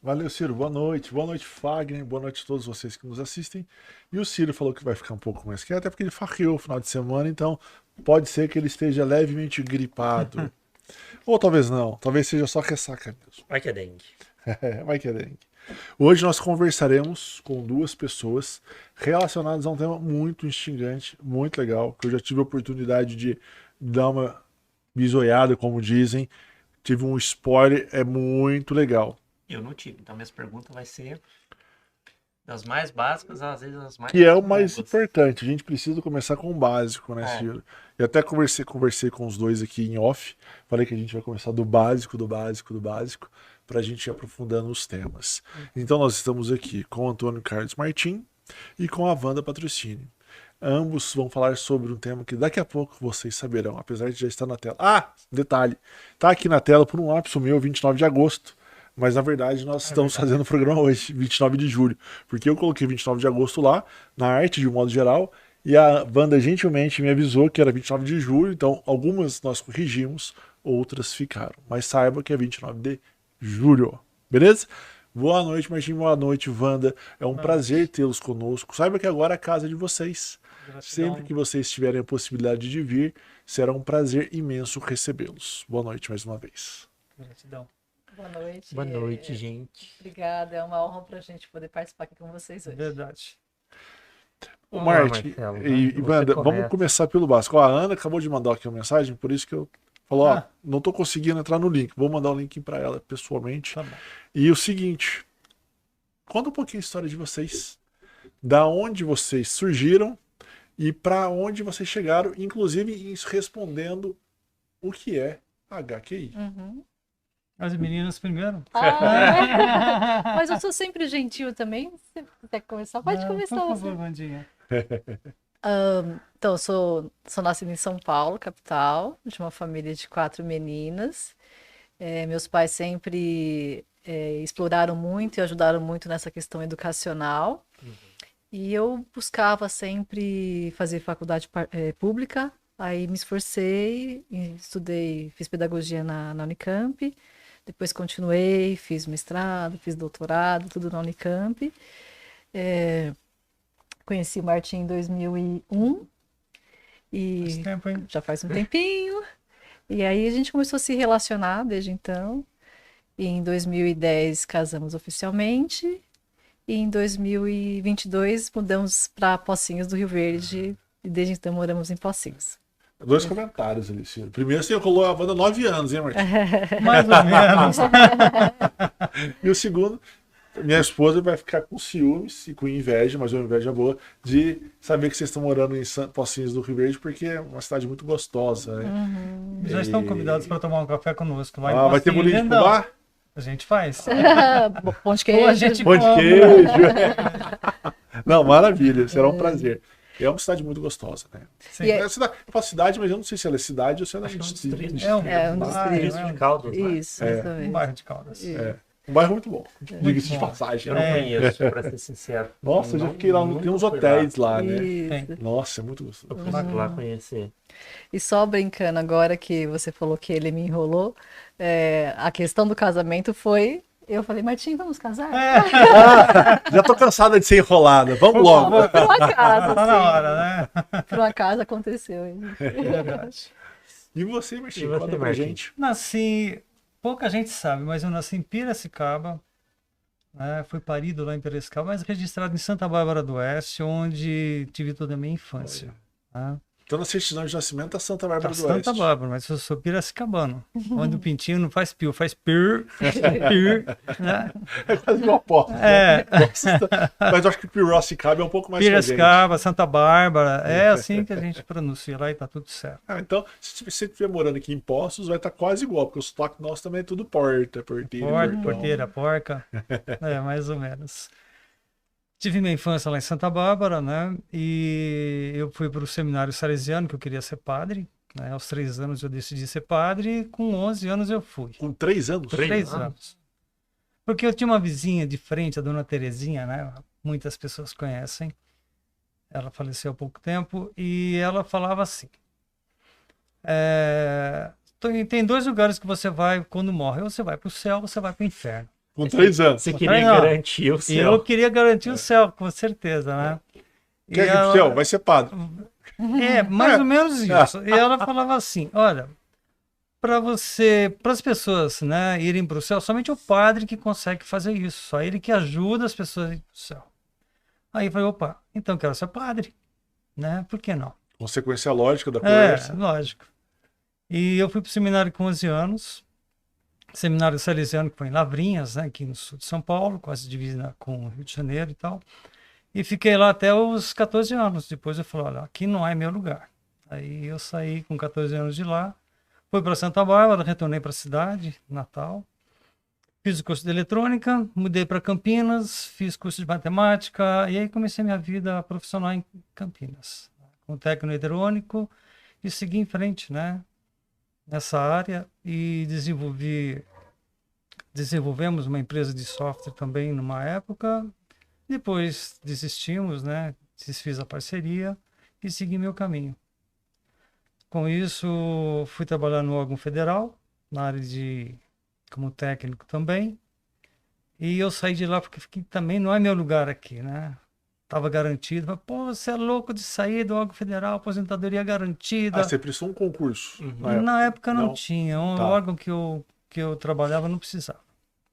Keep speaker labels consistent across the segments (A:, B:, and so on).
A: Valeu, Ciro. Boa noite. Boa noite, Fagner. Boa noite a todos vocês que nos assistem. E o Ciro falou que vai ficar um pouco mais quieto, até porque ele farreou o final de semana, então pode ser que ele esteja levemente gripado. Ou talvez não. Talvez seja só ressaca mesmo.
B: Vai que é dengue.
A: Vai que é dengue. Hoje nós conversaremos com duas pessoas relacionadas a um tema muito instigante, muito legal, que eu já tive a oportunidade de dar uma bisoiada, como dizem. Tive um spoiler, é muito legal.
B: Eu não tive, então minhas perguntas vai ser das mais básicas, às vezes as mais
A: Que é o mais
B: longas.
A: importante. A gente precisa começar com o básico, né, Ciro? E até conversei com os dois aqui em off. Falei que a gente vai começar do básico, para a gente ir aprofundando os temas. Então nós estamos aqui com o Antônio Carlos Martim e com a Wanda Patrocínio. Ambos vão falar sobre um tema que daqui a pouco vocês saberão, apesar de já estar na tela. Ah, detalhe, tá aqui na tela por um lapso meu, 29 de agosto. Mas na verdade nós estamos fazendo o programa hoje, 29 de julho. Porque eu coloquei 29 de agosto lá, na arte de um modo geral, e a Wanda gentilmente me avisou que era 29 de julho, então algumas nós corrigimos, outras ficaram. Mas saiba que é 29 de julho, beleza? Boa noite, Martim, boa noite, Wanda. É um prazer tê-los conosco. Saiba que agora a casa é de vocês. Sempre que vocês tiverem a possibilidade de vir, será um prazer imenso recebê-los. Boa noite mais uma vez.
C: Gratidão.
D: Boa noite.
B: Boa noite, gente.
D: Obrigada, é uma honra pra gente poder participar aqui com vocês hoje.
C: Verdade.
A: Ô,
B: Olá,
A: Martim
B: Marcelo,
A: e
B: você
A: Wanda, vamos
B: começa.
A: começar pelo básico. Ó, a Ana acabou de mandar aqui uma mensagem, por isso que eu falou, ó, não tô conseguindo entrar no link. Vou mandar o link para ela pessoalmente.
C: Tá bom.
A: E o seguinte, conta um pouquinho a história de vocês, da onde vocês surgiram e para onde vocês chegaram, inclusive respondendo o que é HQI.
D: Uhum.
C: As meninas primeiro.
D: Mas eu sou sempre gentil também. Se você quer começar, pode começar
C: Por
D: você.
C: favor, Vandinha.
D: Então, eu sou nascida em São Paulo, capital, de uma família de 4 meninas. Meus pais sempre exploraram muito e ajudaram muito nessa questão educacional. E eu buscava sempre fazer faculdade pública. Aí me esforcei, estudei, fiz pedagogia na Unicamp. Depois continuei, fiz mestrado, fiz doutorado, tudo na Unicamp. Conheci o Martim em 2001 e
C: Faz tempo, hein?
D: já faz um tempinho. E aí a gente começou a se relacionar desde então. E em 2010 casamos oficialmente. E em 2022 mudamos para Pocinhos do Rio Verde. E desde então moramos em Pocinhos.
A: Dois comentários ali, Ciro. Primeiro, você colou a Wanda 9 anos, hein, Martim?
C: Mais ou menos.
A: E o segundo, minha esposa vai ficar com ciúmes e com inveja, mas uma inveja boa, de saber que vocês estão morando em Pocinhos do Rio Verde, porque é uma cidade muito gostosa, né?
C: Já estão convidados para tomar um café conosco. Lá em
A: Ah, vai ter
C: Pocinho,
A: bolinho de
C: Lindão.
A: fubá?
C: A gente faz.
D: Pão de
C: Ou a
D: queijo.
C: gente
A: Pão de
C: come.
A: queijo. Não, maravilha, será um prazer. É uma cidade muito gostosa, né?
C: Sim.
D: E
A: É uma cidade, eu falo cidade, mas eu não sei se ela é cidade ou se ela é
B: Acho que é um
A: distrito.
B: distrito.
C: É um,
D: É um
C: bairro,
D: distrito.
C: né?
B: de Caldas, né?
D: Isso,
A: É.
C: Um
D: exatamente.
C: bairro de Caldas.
A: É. Um bairro muito bom, diga-se de
C: bom.
A: passagem.
B: Eu não
C: É.
B: conheço, pra ser sincero.
A: Nossa, eu já
B: Não-
A: fiquei lá,
B: nunca
A: tem uns
B: fui
A: hotéis lá, né?
D: Isso.
A: Nossa, é muito gostoso.
B: Eu preciso lá conhecer.
D: E só brincando agora que você falou que ele me enrolou, a questão do casamento foi. Eu falei, Martim, vamos casar?
A: Já tô cansada de ser enrolada, vamos logo.
D: Por um acaso,
C: Tá na
D: assim.
C: hora, né?
D: Por um acaso aconteceu. Hein?
C: Verdade.
A: E você, Martim,
B: E você,
A: conta pra
B: Martim?
A: gente.
C: Nasci, pouca gente sabe, mas eu nasci em Piracicaba, né? Fui parido lá em Piracicaba, mas registrado em Santa Bárbara do Oeste, onde tive toda a minha infância. Né?
A: Então, na certidão de nascimento tá Santa Bárbara do
C: Santa
A: Oeste.
C: Bárbara, mas eu sou piracicabano, onde o pintinho não faz pio, faz pir, pir, né?
A: É quase uma aposta.
C: É,
A: Mas eu acho que Piracicaba é um pouco mais que a gente.
C: Piracicaba, Santa Bárbara, é assim que a gente pronuncia lá e tá tudo certo.
A: Ah, então, se você estiver morando aqui em Poços, vai estar quase igual, porque o sotaque nosso também é tudo porta, porteira,
C: Porta,
A: portão.
C: porteira, porca, mais ou menos. Tive minha infância lá em Santa Bárbara, né? E eu fui para o seminário salesiano, que eu queria ser padre. Né? Aos 3 anos eu decidi ser padre, e com 11 anos eu fui.
A: Com 3 anos?
C: 3 anos. Porque eu tinha uma vizinha de frente, a dona Terezinha, né? Muitas pessoas conhecem. Ela faleceu há pouco tempo e ela falava assim: tem 2 lugares que você vai quando morre. Ou você vai para o céu ou você vai para o inferno.
A: Com 3 anos.
B: Você queria
C: Não.
B: garantir o
C: E
B: céu.
C: eu queria garantir o céu, com certeza, né?
A: Quer ir pro céu? Vai ser padre.
C: Mais ou menos isso. E ela falava assim, olha, para as pessoas, né, irem para o céu, somente o padre que consegue fazer isso, só ele que ajuda as pessoas a ir para o céu. Aí eu falei, opa, então eu quero ser padre, né? Por que não?
A: Consequência lógica da conversa.
C: Lógico. E eu fui para o seminário com 11 anos, seminário salesiano que foi em Lavrinhas, né, aqui no sul de São Paulo, quase divisa com o Rio de Janeiro e tal. E fiquei lá até os 14 anos. Depois eu falei, olha, aqui não é meu lugar. Aí eu saí com 14 anos de lá, fui para Santa Bárbara, retornei para a cidade, Natal. Fiz o curso de eletrônica, mudei para Campinas, fiz curso de matemática e aí comecei minha vida profissional em Campinas, com técnico eletrônico e segui em frente, né, nessa área e desenvolvemos uma empresa de software também numa época. Depois desistimos, né, desfiz a parceria e segui meu caminho. Com isso, fui trabalhar no órgão federal, na área como técnico também. E eu saí de lá porque fiquei, também não é meu lugar aqui, né? Estava garantido. Mas, pô, você é louco de sair do órgão federal, aposentadoria garantida.
A: Ah, você prestou um concurso.
C: Na época não tinha. O
A: Tá.
C: órgão que eu trabalhava não precisava.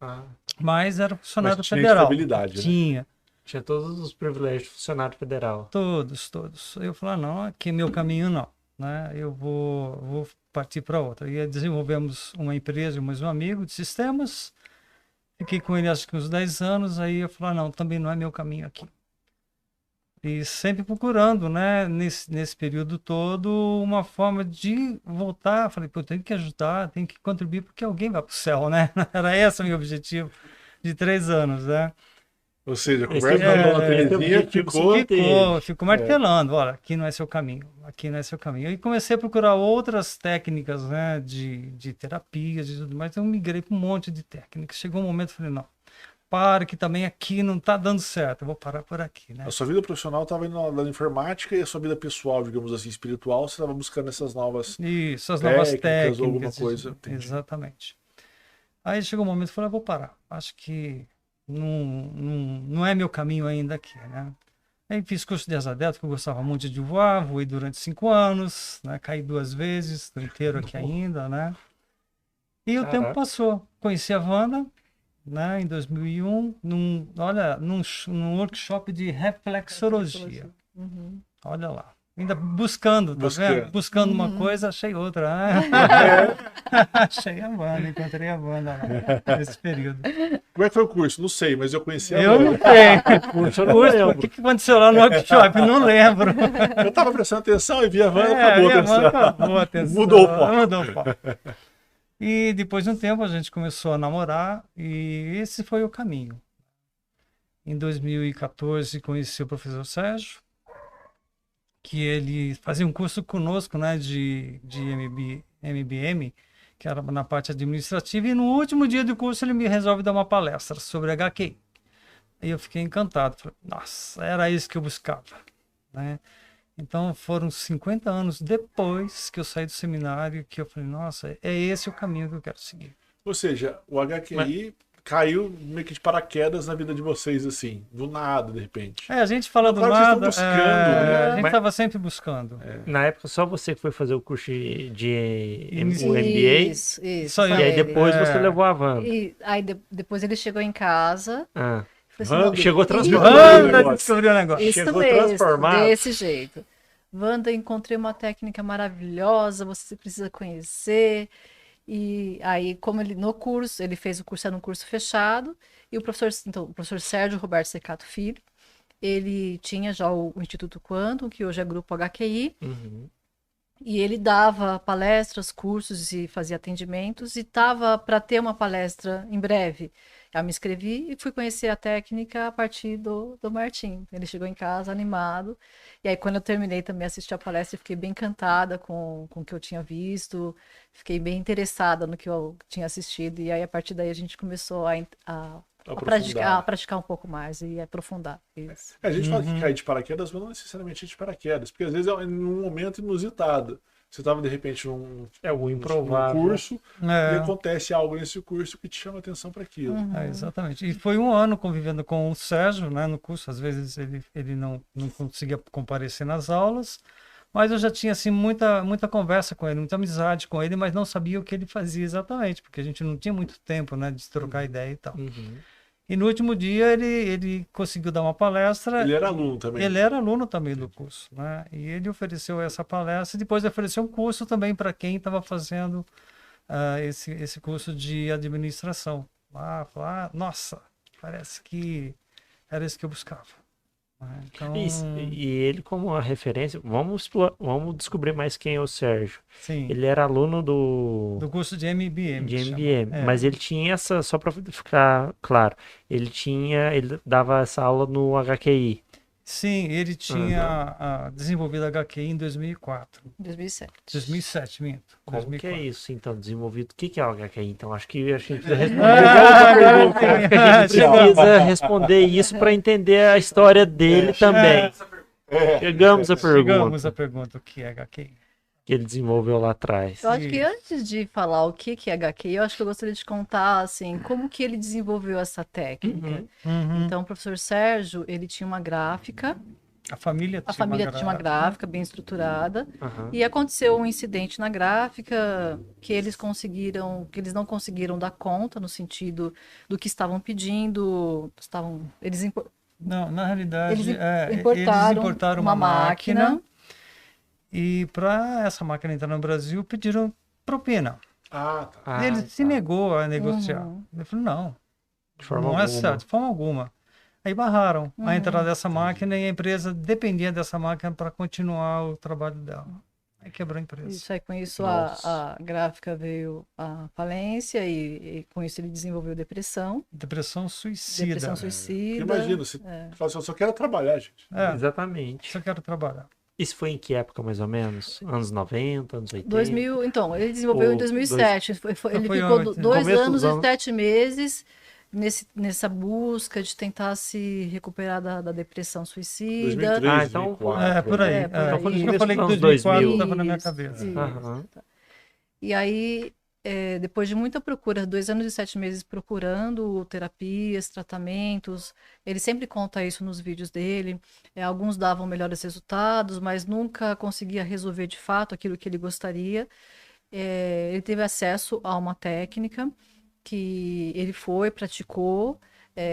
B: Ah,
C: Mas era funcionário
A: Mas tinha
C: federal.
A: estabilidade, né?
C: Tinha.
B: tinha todos os privilégios de funcionário federal.
C: Todos. Eu falei, não, aqui é meu caminho não, né? Eu vou partir para outra. E aí desenvolvemos uma empresa, mais um amigo de sistemas. Fiquei com ele acho que uns 10 anos, aí eu falei, não, também não é meu caminho aqui. E sempre procurando, né, nesse período todo, uma forma de voltar. Falei, pô, eu tenho que ajudar, tenho que contribuir, porque alguém vai para o céu, né? Era esse o meu objetivo de 3 anos, né?
A: Ou seja, a
B: Esse
A: conversa
B: é-
A: com a dona
B: esse
A: Terezinha
B: objetivo
A: ficou...
C: Ficou martelando, olha, aqui não é seu caminho, aqui não é seu caminho. E comecei a procurar outras técnicas, né, de terapias e tudo mais, então eu migrei para um monte de técnicas. Chegou um momento, falei, não, para que também aqui não está dando certo, eu vou parar por aqui, né?
A: A sua vida profissional estava indo na informática e a sua vida pessoal, digamos assim, espiritual, você estava buscando essas novas...
C: Isso, as novas
A: técnicas
C: técnicas.
A: ou alguma coisa, entendi.
C: Exatamente. Aí chegou um momento, eu falei, vou parar, acho que não é meu caminho ainda aqui, né? Aí fiz curso de asa delta, que eu gostava muito de voar, voei durante 5 anos, né? Caí 2 vezes, estou inteiro aqui ainda, né? E o tempo passou. Conheci a Wanda, né, em 2001, num workshop de reflexologia.
D: Uhum.
C: Olha lá. Ainda buscando, tá vendo? Buscando uma coisa, achei outra, né? Achei a Wanda, encontrei a Wanda lá, nesse período.
A: Como é que foi o curso? Não sei, mas eu conheci a
C: Eu
A: Wanda.
C: não sei. O que aconteceu lá no workshop? Não lembro.
A: Eu estava prestando atenção e vi a Wanda, acabou a
C: minha
A: atenção.
C: mãe acabou a atenção.
A: Mudou o foco.
C: Mudou o foco. E depois de um tempo a gente começou a namorar e esse foi o caminho. Em 2014 conheci o professor Sérgio, que ele fazia um curso conosco, né, de MBM, que era na parte administrativa, e no último dia do curso ele me resolve dar uma palestra sobre HQI. E eu fiquei encantado, falei, nossa, era isso que eu buscava, né? Então foram 50 anos depois que eu saí do seminário que eu falei, nossa, é esse o caminho que eu quero seguir.
A: Ou seja, o HQI caiu meio que de paraquedas na vida de vocês, assim, do nada, de repente.
C: A gente fala do
A: Claro que vocês
C: nada,
A: estão buscando, né?
C: a gente
B: Mas-
C: estava sempre buscando.
B: Na época, só você que foi fazer o curso de
C: Isso.
B: o MBA.
D: Isso,
C: Só
B: E
C: eu.
B: aí
D: ele.
B: depois
C: É.
B: você levou a Wanda.
D: E aí depois ele chegou em casa.
B: Ah.
D: Falou assim,
B: Chegou
D: "Isso-
B: transformado.
C: Wanda
A: negócio.
C: descobriu o negócio.
D: Isso
B: Chegou
D: mesmo,
B: transformado.
D: desse jeito. Wanda, encontrei uma técnica maravilhosa, você precisa conhecer. E aí, como ele no curso, ele fez o curso, era um curso fechado, e o professor Sérgio Roberto Secato Filho, ele tinha já o Instituto Quantum, que hoje é Grupo HQI,
B: Uhum.
D: e ele dava palestras, cursos e fazia atendimentos, e estava para ter uma palestra em breve. Eu me inscrevi e fui conhecer a técnica a partir do Martim. Ele chegou em casa animado. E aí, quando eu terminei também assisti a palestra, eu fiquei bem encantada com o que eu tinha visto. Fiquei bem interessada no que eu tinha assistido. E aí, a partir daí, a gente começou a praticar um pouco mais e aprofundar isso.
A: A gente fala que cair de paraquedas, mas não necessariamente de paraquedas, porque às vezes é num momento inusitado. Você estava, de repente, num
E: o
A: num
E: improvável.
A: curso e
C: É,
A: acontece algo nesse curso que te chama atenção para aquilo.
C: exatamente. E foi um ano convivendo com o Sérgio, né, no curso. Às vezes ele não conseguia comparecer nas aulas, mas eu já tinha assim muita conversa com ele, muita amizade com ele, mas não sabia o que ele fazia exatamente, porque a gente não tinha muito tempo, né, de se trocar ideia e tal.
E: Uhum.
C: E no último dia ele conseguiu dar uma palestra.
A: Ele era aluno também.
C: Ele era aluno também do curso, né? E ele ofereceu essa palestra e depois ofereceu um curso também para quem estava fazendo esse curso de administração. Nossa, parece que era isso que eu buscava. Né? Então,
E: E ele, como a referência, vamos descobrir mais quem é o Sérgio.
C: sim,
E: Ele era aluno do
C: curso de MBM.
E: de
C: que chama.
E: MBM,
C: É.
E: mas ele tinha essa, só para ficar claro, ele dava essa aula no HQI.
C: Sim, ele tinha desenvolvido a HQI em 2004.
D: 2007.
C: 2007, minto.
E: Como
C: 2004.
E: que é isso, então, desenvolvido? O que é o HQI? Então, acho que a gente precisa responder. Acho que a gente precisa responder isso para entender a história dele também. Chegamos à
C: Chegamos à
E: pergunta
C: pergunta, o que é HQI?
E: que ele desenvolveu lá atrás.
D: Eu acho que
C: Isso.
D: antes de falar o que é HQI, eu acho que eu gostaria de contar, assim, como que ele desenvolveu essa técnica.
C: Uhum.
D: Então, o professor Sérgio, ele tinha uma gráfica,
C: A família
D: a família tinha uma gráfica bem estruturada,
E: Aham.
D: e aconteceu um incidente na gráfica que eles não conseguiram dar conta no sentido do que estavam pedindo,
C: Não, na realidade,
D: eles
C: eles
D: importaram
C: importaram
D: uma máquina.
C: e para essa máquina entrar no Brasil pediram propina.
A: Ah, tá.
E: Ah,
C: Ele se
E: tá.
C: negou a negociar.
D: Uhum.
C: Ele falou, não,
E: De forma
C: não é
E: alguma.
C: certo, de forma alguma. Aí barraram a
D: Uhum.
C: entrada dessa máquina e a empresa dependia dessa máquina para continuar o trabalho dela. Aí quebrou a empresa.
D: Isso aí, com isso
E: Nossa.
D: a gráfica veio à falência e com isso ele desenvolveu depressão.
C: Depressão suicida.
D: Depressão
A: Porque
D: suicida.
A: imagina, você
D: É.
A: fala assim, eu só quero trabalhar, gente.
C: É,
E: Exatamente.
C: só quero trabalhar.
E: Isso foi em que época, mais ou menos? Anos 90, anos 80?
D: 2000, então, ele desenvolveu
E: Ou
D: em 2007. Ele
C: Foi
D: ficou
C: antes, né?
D: 2
E: Começo dos
D: anos
E: anos.
D: e 7 meses nessa busca de tentar se recuperar da depressão suicida.
A: 2003,
E: Ah, então-
A: 2004.
C: É, por aí.
D: É, por
C: É,
D: aí.
C: por isso que eu falei que
E: Anos
C: 2004
E: 2000.
C: estava na minha
D: Isso,
C: cabeça.
D: isso.
E: Aham.
D: E aí, depois de muita procura, 2 anos e 7 meses procurando terapias, tratamentos, ele sempre conta isso nos vídeos dele. Alguns davam melhores resultados, mas nunca conseguia resolver de fato aquilo que ele gostaria. Ele teve acesso a uma técnica que ele praticou,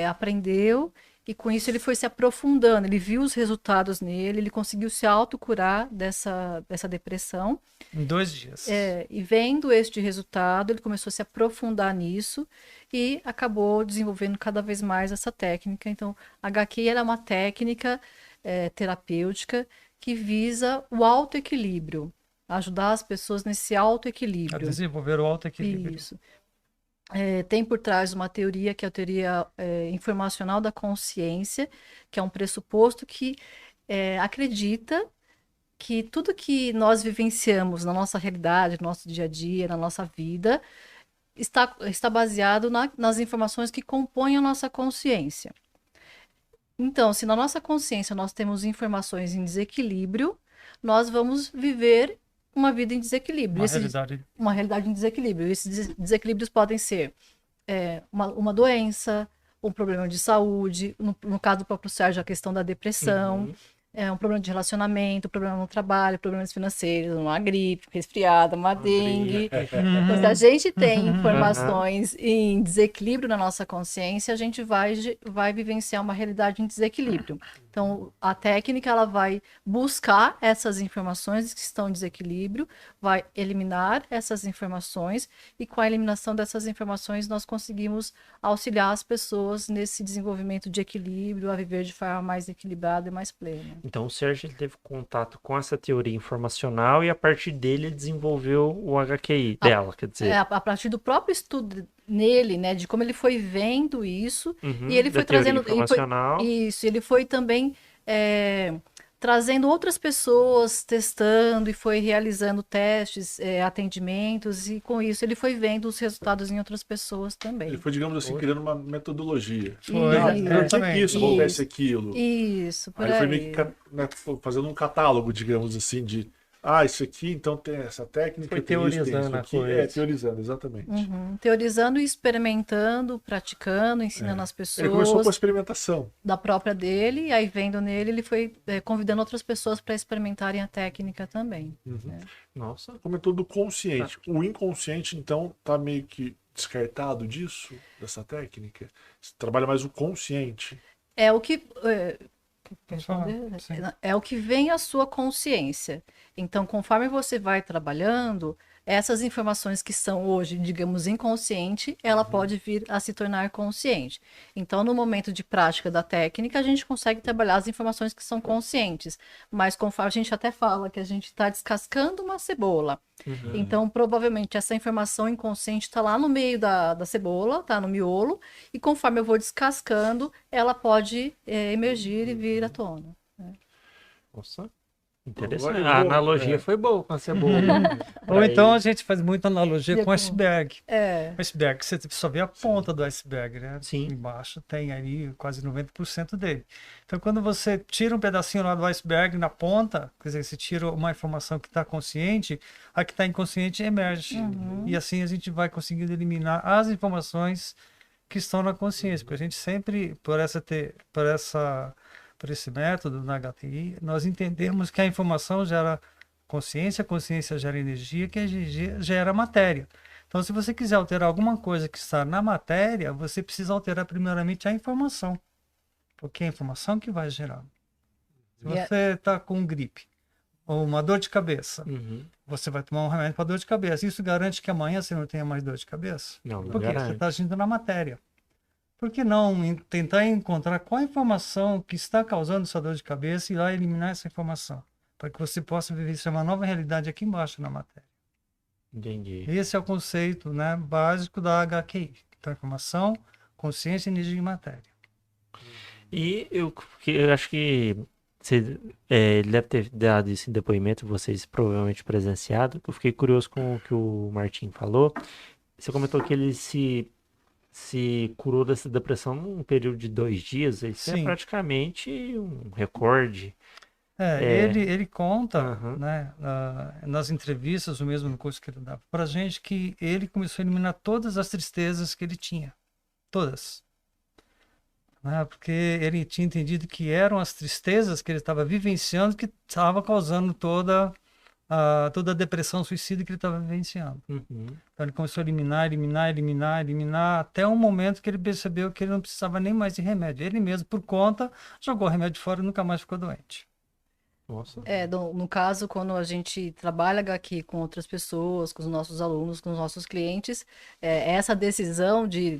D: aprendeu, e com isso ele foi se aprofundando. Ele viu os resultados nele, ele conseguiu se autocurar dessa depressão.
C: Em 2 dias.
D: E vendo este resultado, ele começou a se aprofundar nisso e acabou desenvolvendo cada vez mais essa técnica. Então, a HQ era uma técnica terapêutica que visa o autoequilíbrio, ajudar as pessoas nesse
C: A
D: autoequilíbrio.
C: desenvolver o autoequilíbrio.
D: Isso. Tem por trás uma teoria que é a teoria informacional da consciência, que é um pressuposto que acredita que tudo que nós vivenciamos na nossa realidade, no nosso dia a dia, na nossa vida, está baseado nas informações que compõem a nossa consciência. Então, se na nossa consciência nós temos informações em desequilíbrio, nós vamos viver uma vida em desequilíbrio. Uma realidade em desequilíbrio. Esses desequilíbrios podem ser uma doença, um problema de saúde, no caso do próprio Sérgio, a questão da depressão, um problema de relacionamento, problema no trabalho, problemas financeiros, uma gripe, resfriada, uma dengue. Então, se a gente tem informações em desequilíbrio na nossa consciência, a gente vai vivenciar uma realidade em desequilíbrio. Então, a técnica ela vai buscar essas informações que estão em desequilíbrio, vai eliminar essas informações e com a eliminação dessas informações nós conseguimos auxiliar as pessoas nesse desenvolvimento de equilíbrio, a viver de forma mais equilibrada e mais plena.
E: Então o Sérgio ele teve contato com essa teoria informacional e a partir dele ele desenvolveu o HQI dela, quer dizer.
D: A partir do próprio estudo nele, né, de como ele foi vendo isso,
E: Uhum,
D: e ele
E: da
D: foi
E: teoria
D: trazendo
E: informacional.
D: ele foi também trazendo outras pessoas, testando e foi realizando testes, atendimentos, e com isso ele foi vendo os resultados em outras pessoas também.
A: Ele foi, digamos assim, criando uma metodologia.
C: Foi,
A: Por que
C: exatamente.
A: isso acontece aquilo?
D: Isso, por
A: Aí
D: aí.
A: foi meio que fazendo um catálogo, digamos assim, de isso aqui então tem essa técnica,
E: Foi
A: tem isso, tem
E: teorizando
A: isso
E: a
A: aqui.
E: coisa.
A: Teorizando, exatamente.
D: Teorizando e experimentando, praticando, ensinando as
A: Ele começou com a
D: pessoas
A: experimentação.
D: da própria dele, e aí vendo nele, ele foi convidando outras pessoas para experimentarem a técnica também.
E: Nossa.
A: Comentou do consciente. O inconsciente, então, tá meio que descartado disso, dessa técnica? Você trabalha mais o consciente.
D: É o que
C: Pode falar, sim.
D: é o que vem à sua consciência. Então, conforme você vai trabalhando, essas informações que são hoje, digamos, inconsciente, ela pode vir a se tornar consciente. Então, no momento de prática da técnica, a gente consegue trabalhar as informações que são conscientes. Mas conforme a gente até fala que a gente está descascando uma cebola. Então, provavelmente, essa informação inconsciente está lá no meio da cebola, está no miolo, e conforme eu vou descascando, ela pode emergir e vir à tona.
E: Nossa. Interessante.
A: Agora eu
E: A
A: vou-
E: analogia foi boa com a cebola.
C: Ou então a gente faz muita analogia com
D: Com-
C: iceberg.
D: É.
C: O iceberg, você só vê a ponta do iceberg, né?
E: Sim.
C: Embaixo tem aí quase 90% dele. Então, quando você tira um pedacinho lá do iceberg na ponta, quer dizer, você tira uma informação que está consciente, a que está inconsciente emerge. E assim a gente vai conseguindo eliminar as informações que estão na consciência. Porque a gente sempre, por esse método na HTI, nós entendemos que a informação gera consciência, a consciência gera energia, que a energia gera matéria. Então, se você quiser alterar alguma coisa que está na matéria, você precisa alterar primeiramente a informação. Porque é a informação que vai gerar. Se você está com gripe ou uma dor de cabeça, você vai tomar um remédio para dor de cabeça. Isso garante que amanhã você não tenha mais dor de cabeça?
E: Não
C: Por quê? Você
E: garante.
C: está agindo na matéria. Por que não tentar encontrar qual a informação que está causando essa dor de cabeça e ir lá eliminar essa informação? Para que você possa viver uma nova realidade aqui embaixo na matéria.
E: Entendi.
C: Esse é o conceito, né, básico da HQI. Então, informação, consciência, energia e matéria.
E: E eu acho que ele deve ter dado esse depoimento, vocês provavelmente presenciado. Eu fiquei curioso com o que o Martim falou. Você comentou que ele se curou dessa depressão num período de 2 dias. Isso é
C: Sim.
E: praticamente um recorde.
C: Ele conta,
E: Aham.
C: né, nas entrevistas, ou mesmo no curso que ele dava pra gente, que ele começou a eliminar todas as tristezas que ele tinha. Todas. Né, porque ele tinha entendido que eram as tristezas que ele estava vivenciando que estava causando toda a depressão suicida que ele estava vivenciando.
E: Uhum.
C: Então ele começou a eliminar, até um momento que ele percebeu que ele não precisava nem mais de remédio. Ele mesmo, por conta, jogou o remédio fora e nunca mais ficou doente.
E: Nossa.
D: No caso, quando a gente trabalha aqui com outras pessoas, com os nossos alunos, com os nossos clientes, essa decisão de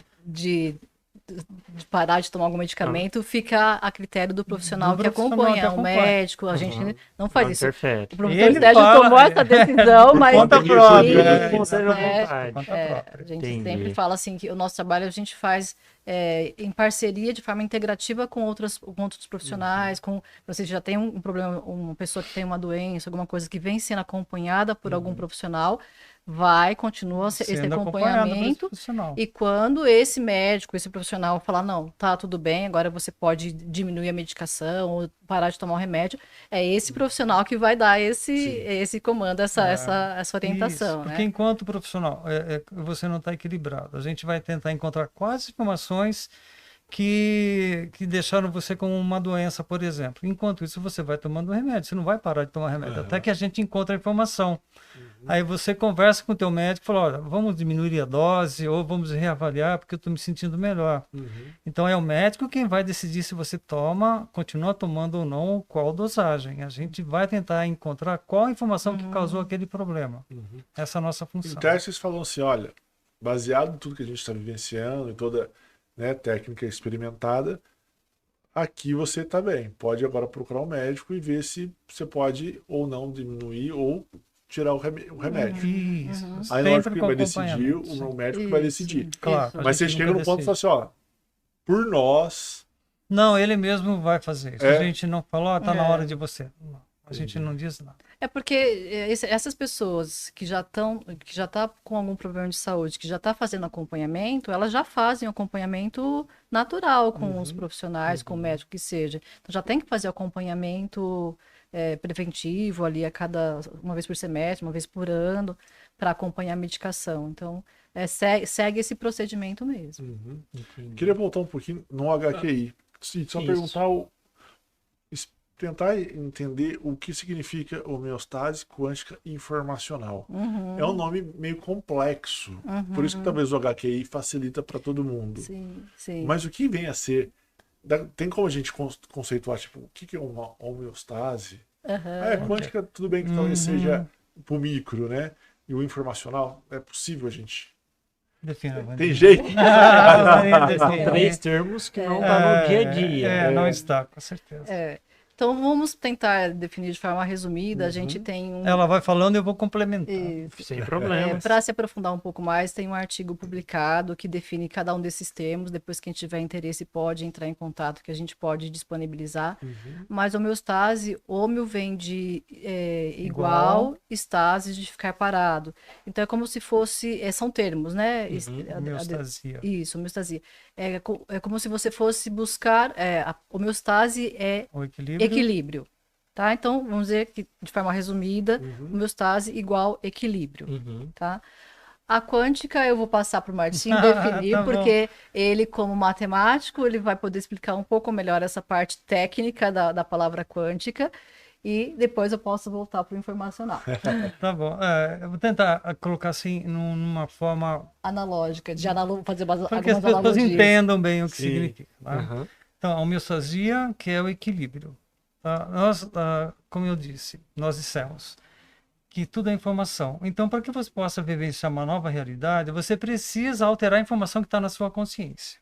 D: parar de tomar algum medicamento fica a critério do profissional que acompanha, o médico, a gente não faz
E: Não
D: isso.
E: interfere.
D: O professor
C: Ele
D: Sérgio
C: fala,
D: tomou essa decisão, mas
C: conta própria,
D: Isso,
E: Conselho à
D: né?
E: vontade.
C: Conta própria.
D: A gente
E: Entendi.
D: sempre fala assim que o nosso trabalho a gente faz em parceria, de forma integrativa com outros profissionais, com você já tem um problema, uma pessoa que tem uma doença, alguma coisa que vem sendo acompanhada por algum profissional, continua esse
C: Sendo acompanhado por esse
D: acompanhamento.
C: profissional.
D: E quando esse médico, esse profissional falar, não, tá tudo bem, agora você pode diminuir a medicação ou parar de tomar o remédio, é esse profissional que vai dar esse comando, essa orientação,
C: Isso,
D: né?
C: porque enquanto profissional, você não está equilibrado. A gente vai tentar encontrar quais informações que deixaram você com uma doença, por exemplo. Enquanto isso, você vai tomando remédio. Você não vai parar de tomar remédio, até que a gente encontre a informação. Aí você conversa com o teu médico e fala, olha, vamos diminuir a dose ou vamos reavaliar porque eu estou me sentindo melhor. Então é o médico quem vai decidir se você continua tomando ou não, qual dosagem. A gente vai tentar encontrar qual a informação que causou aquele problema. Essa é a nossa função.
A: Então vocês falam assim, olha, baseado em tudo que a gente está vivenciando, em toda, né, técnica experimentada, aqui você está bem. Pode agora procurar um médico e ver se você pode ou não diminuir ou tirar o remédio.
C: Isso.
A: Aí
C: Sempre
A: lógico que
C: com
A: vai decidir,
C: acompanhamento,
A: o
C: sim.
A: meu médico vai decidir.
C: Claro.
A: Mas você
C: gente
A: chega
C: nunca
A: no ponto e fala
C: decide.
A: assim, ó, por nós,
C: Não, ele mesmo vai fazer isso.
A: É?
C: A gente não falou, tá na hora de você. Não, a gente não diz nada.
D: É porque essas pessoas que já tá com algum problema de saúde, que já tá fazendo acompanhamento, elas já fazem acompanhamento natural com os profissionais, com o médico que seja. Então já tem que fazer acompanhamento preventivo ali uma vez por semestre, uma vez por ano, para acompanhar a medicação. Então, segue esse procedimento mesmo.
A: Uhum.
E: Entendi.
A: Queria voltar um pouquinho no HQI. Sim, só
E: Isso.
A: perguntar, tentar entender o que significa homeostase quântica informacional. É um nome meio complexo, por isso que talvez o HQI facilita para todo mundo.
D: Sim, sim.
A: Mas o que vem a ser? Tem como a gente conceituar, tipo, o que é uma homeostase? Quântica, tudo bem que talvez seja pro micro, né? E o informacional, é possível a gente... Tem jeito?
E: São 3 termos que não tá no dia a dia.
C: Não está, com certeza.
D: Então vamos tentar definir de forma resumida. A gente tem
C: Ela vai falando e eu vou complementar.
E: Sem problemas.
D: Para se aprofundar um pouco mais, tem um artigo publicado que define cada um desses termos. Depois, quem tiver interesse pode entrar em contato, que a gente pode disponibilizar. Mas homeostase, homeo vem de igual, estase de ficar parado. Então é como se fosse, são termos, né?
C: Homeostasia.
D: Isso, homeostasia. É como se você fosse buscar, a homeostase é
C: O equilíbrio.
D: Tá? Então, vamos dizer que, de forma resumida, homeostase igual equilíbrio, tá? A quântica eu vou passar para o Martim definir,
C: Tá bom.
D: porque ele, como matemático, ele vai poder explicar um pouco melhor essa parte técnica da palavra quântica, e depois eu posso voltar para o informacional.
C: Tá bom. Eu vou tentar colocar assim numa forma
D: Analógica, fazer
C: para que as
D: algumas
C: pessoas
D: analogias.
C: entendam bem o que
A: Sim.
C: significa. Tá? Então, a homeostasia, que é o equilíbrio. Tá? Nós, como eu disse, nós dissemos que tudo é informação. Então, para que você possa vivenciar uma nova realidade, você precisa alterar a informação que está na sua consciência.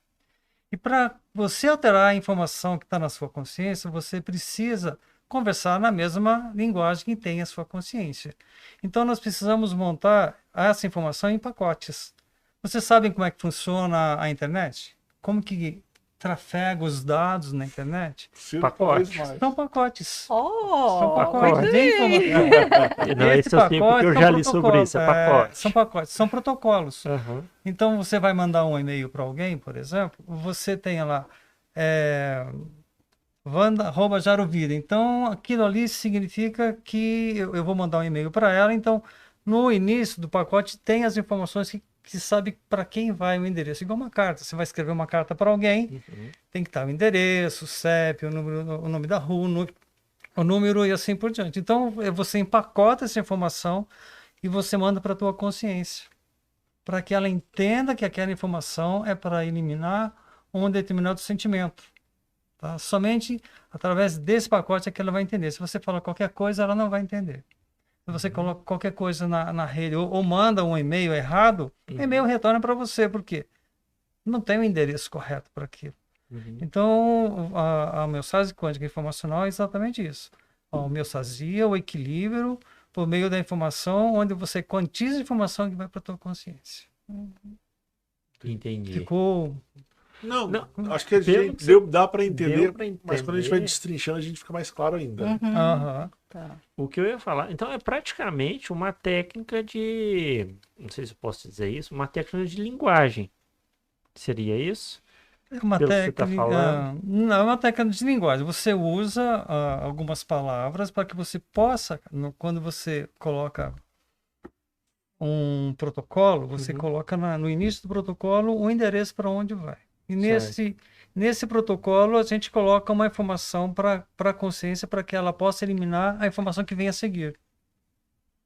C: E para você alterar a informação que está na sua consciência, você precisa conversar na mesma linguagem que tem a sua consciência. Então, nós precisamos montar essa informação em pacotes. Vocês sabem como é que funciona a internet? Como que trafega os dados na internet?
E: Pacotes.
C: São pacotes. São
D: São
C: pacotes de informação.
E: Não, esse eu sei porque eu já li sobre isso, é pacote.
C: São pacotes, são protocolos.
E: Aham.
C: Então, você vai mandar um e-mail para alguém, por exemplo, você tem lá Wanda@Jarovida. Então, aquilo ali significa que eu vou mandar um e-mail para ela. Então, no início do pacote tem as informações que sabe para quem vai o endereço. Igual uma carta. Você vai escrever uma carta para alguém, tem que estar o endereço, o CEP, o nome da rua, o número e assim por diante. Então, você empacota essa informação e você manda para a tua consciência, para que ela entenda que aquela informação é para eliminar um determinado sentimento. Tá? Somente através desse pacote é que ela vai entender. Se você falar qualquer coisa, ela não vai entender. Se você coloca qualquer coisa na rede ou manda um e-mail errado, o e-mail retorna para você, porque não tem o endereço correto para aquilo. Então, a homeostase quântica informacional é exatamente isso. A homeostasia, o equilíbrio, por meio da informação, onde você quantiza a informação que vai para a tua consciência.
E: Entendi.
C: Ficou...
A: Não,
E: Não,
A: acho que dá para entender,
E: deu pra
A: mas quando a gente vai
E: entender.
A: destrinchando, a gente fica mais claro ainda.
C: Aham.
D: Tá.
E: O que eu ia falar, então é praticamente uma técnica de, não sei se eu posso dizer isso, uma técnica de linguagem. Seria isso?
C: É uma
E: Pelo que você tá
C: técnica,
E: falando.
C: não é uma técnica de linguagem. Você usa algumas palavras para que você possa, quando você coloca um protocolo, você coloca no início do protocolo o endereço para onde vai. E nesse protocolo a gente coloca uma informação para a consciência para que ela possa eliminar a informação que vem a seguir.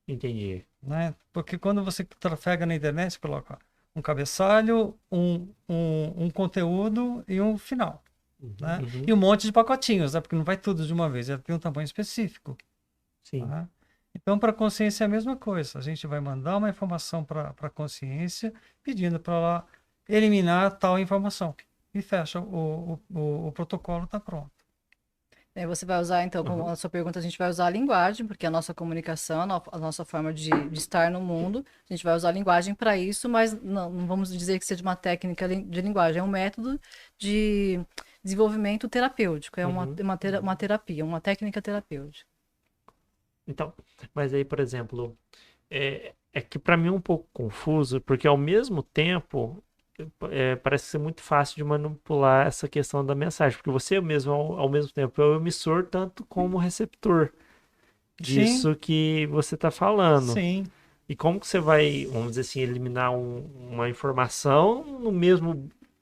E: Entendi.
C: Né? Porque quando você trafega na internet, você coloca um cabeçalho, um conteúdo e um final. Né? E um monte de pacotinhos, né? Porque não vai tudo de uma vez, tem um tamanho específico.
E: Sim.
C: Tá? Então, para a consciência é a mesma coisa. A gente vai mandar uma informação para a consciência pedindo para ela eliminar tal informação. E fecha, o protocolo está pronto.
D: Você vai usar, então, como a sua pergunta, a gente vai usar a linguagem, porque a nossa comunicação, a nossa forma de estar no mundo, a gente vai usar a linguagem para isso, mas não vamos dizer que seja uma técnica de linguagem, é um método de desenvolvimento terapêutico, é uma terapia, uma técnica terapêutica.
E: Então, mas aí, por exemplo, é que para mim é um pouco confuso, porque ao mesmo tempo parece ser muito fácil de manipular essa questão da mensagem, porque você mesmo, ao mesmo tempo, é o emissor tanto como o receptor. disso que você está falando.
C: Sim.
E: E como que você vai, vamos dizer assim, eliminar uma informação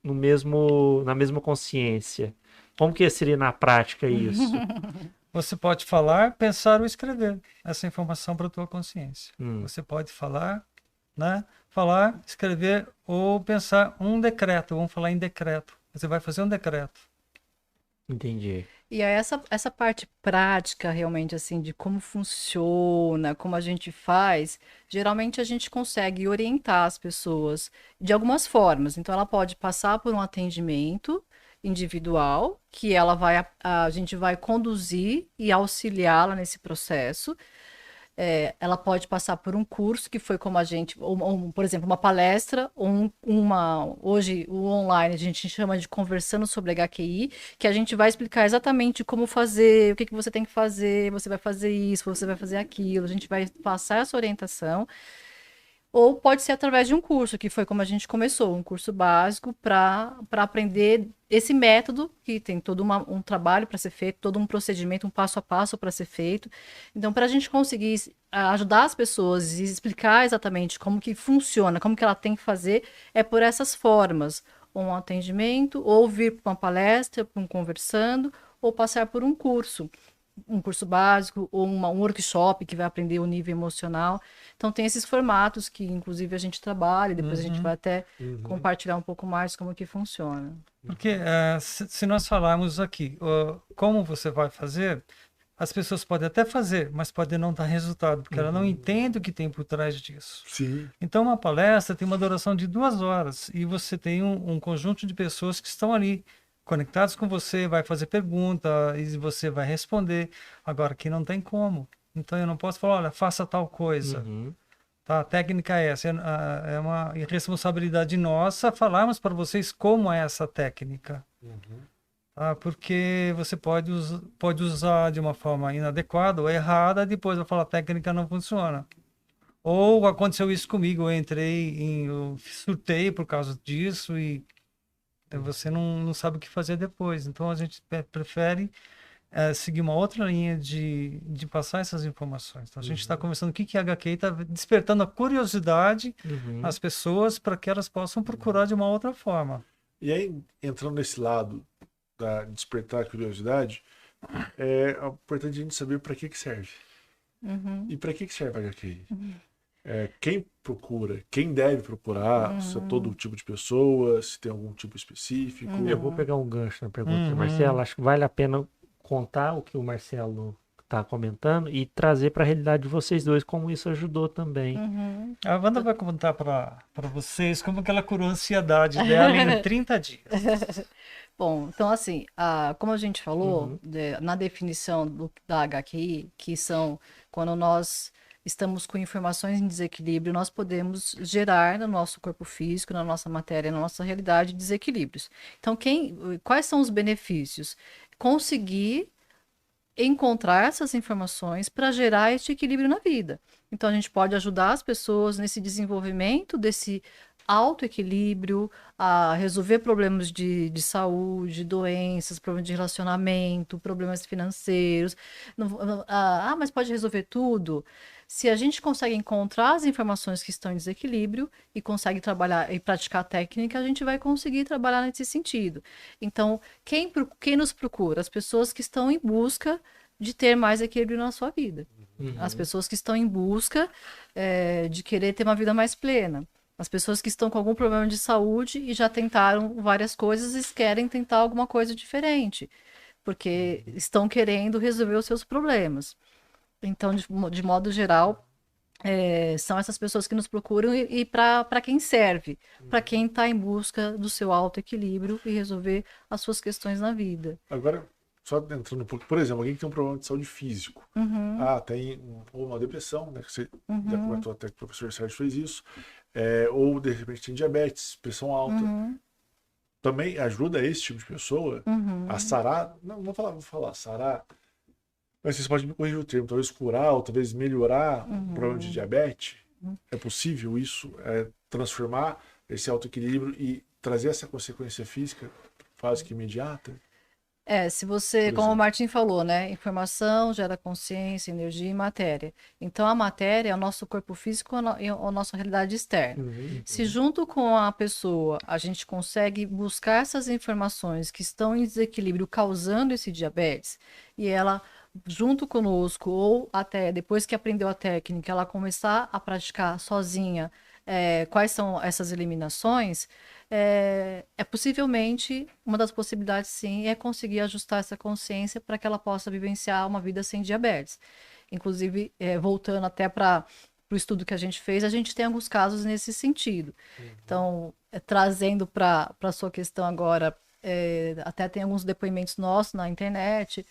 E: na mesma consciência? Como que seria na prática isso?
C: Você pode falar, pensar ou escrever essa informação para a tua consciência.
E: Hum.
C: Você pode falar, né? Falar, escrever ou pensar um decreto. Vamos falar em decreto. Você vai fazer um decreto.
E: Entendi.
D: E aí essa parte prática realmente assim de como funciona, como a gente faz, geralmente a gente consegue orientar as pessoas de algumas formas. Então ela pode passar por um atendimento individual, que a gente vai conduzir e auxiliá-la nesse processo. Ela pode passar por um curso que foi como a gente, por exemplo, uma palestra, hoje o online a gente chama de conversando sobre HQI, que a gente vai explicar exatamente como fazer, o que você tem que fazer, você vai fazer isso, você vai fazer aquilo, a gente vai passar essa orientação. Ou pode ser através de um curso, que foi como a gente começou, um curso básico para aprender esse método, que tem todo um trabalho para ser feito, todo um procedimento, um passo a passo para ser feito. Então, para a gente conseguir ajudar as pessoas e explicar exatamente como que funciona, como que ela tem que fazer, é por essas formas. Ou um atendimento, ou vir para uma palestra, para um conversando, ou passar por um curso básico ou um workshop que vai aprender o nível emocional. Então tem esses formatos que inclusive a gente trabalha, depois a gente vai até compartilhar um pouco mais como que funciona.
C: Porque se nós falarmos aqui como você vai fazer, as pessoas podem até fazer, mas podem não dar resultado, porque ela não entende o que tem por trás disso.
A: Sim.
C: Então uma palestra tem uma duração de 2 horas e você tem um conjunto de pessoas que estão ali conectados com você, vai fazer pergunta e você vai responder. Agora, aqui não tem como. Então, eu não posso falar, olha, faça tal coisa. Tá? A técnica é essa. É uma responsabilidade nossa falarmos para vocês como é essa técnica. Tá? Porque você pode usar de uma forma inadequada ou errada, depois vai falar, a técnica não funciona. Ou aconteceu isso comigo, eu surtei por causa disso e você não sabe o que fazer depois. Então a gente prefere seguir uma outra linha de passar essas informações. Então a gente está conversando o que é HQ, está despertando a curiosidade nas pessoas para que elas possam procurar de uma outra forma.
A: E aí, entrando nesse lado da despertar a curiosidade, é importante a gente saber para que serve. E para que serve a HQI? Quem procura, quem deve procurar, se é todo tipo de pessoa, se tem algum tipo específico.
E: Eu vou pegar um gancho na pergunta do Marcelo. Acho que vale a pena contar o que o Marcelo está comentando e trazer para a realidade de vocês dois como isso ajudou também.
C: A Wanda vai contar para vocês como que ela curou a ansiedade dela em 30 dias.
D: Bom, então assim, como a gente falou, na definição da HQI, que são quando nós estamos com informações em desequilíbrio, nós podemos gerar no nosso corpo físico, na nossa matéria, na nossa realidade, desequilíbrios. Então, quais são os benefícios? Conseguir encontrar essas informações para gerar este equilíbrio na vida. Então, a gente pode ajudar as pessoas nesse desenvolvimento desse autoequilíbrio, a resolver problemas de saúde, doenças, problemas de relacionamento, problemas financeiros. Mas pode resolver tudo? Se a gente consegue encontrar as informações que estão em desequilíbrio e consegue trabalhar e praticar a técnica, a gente vai conseguir trabalhar nesse sentido. Então, quem nos procura? As pessoas que estão em busca de ter mais equilíbrio na sua vida. As pessoas que estão em busca de querer ter uma vida mais plena. As pessoas que estão com algum problema de saúde e já tentaram várias coisas e querem tentar alguma coisa diferente, porque estão querendo resolver os seus problemas. Então, de modo geral, são essas pessoas que nos procuram e para quem serve, para quem está em busca do seu autoequilíbrio e resolver as suas questões na vida.
A: Agora, só entrando um pouco, por exemplo, alguém que tem um problema de saúde físico, tem uma depressão, né, que você já comentou até que o professor Sérgio fez isso, ou de repente tem diabetes, pressão alta. Também ajuda esse tipo de pessoa a sarar, não vou falar sarar, mas vocês podem me corrigir o termo, talvez curar ou talvez melhorar o problema de diabetes. É possível isso? Transformar esse autoequilíbrio e trazer essa consequência física quase que imediata?
D: Se você,
A: Por
D: como o
A: exemplo.
D: Martin falou, né? Informação gera consciência, energia e matéria. Então, a matéria é o nosso corpo físico e a nossa realidade externa. Se junto com a pessoa a gente consegue buscar essas informações que estão em desequilíbrio causando esse diabetes, e ela, junto conosco, ou até depois que aprendeu a técnica, ela começar a praticar sozinha, quais são essas eliminações, possivelmente uma das possibilidades, sim, é conseguir ajustar essa consciência para que ela possa vivenciar uma vida sem diabetes. Inclusive, voltando até para o estudo que a gente fez, a gente tem alguns casos nesse sentido. Então, trazendo para a sua questão agora, até tem alguns depoimentos nossos na internet,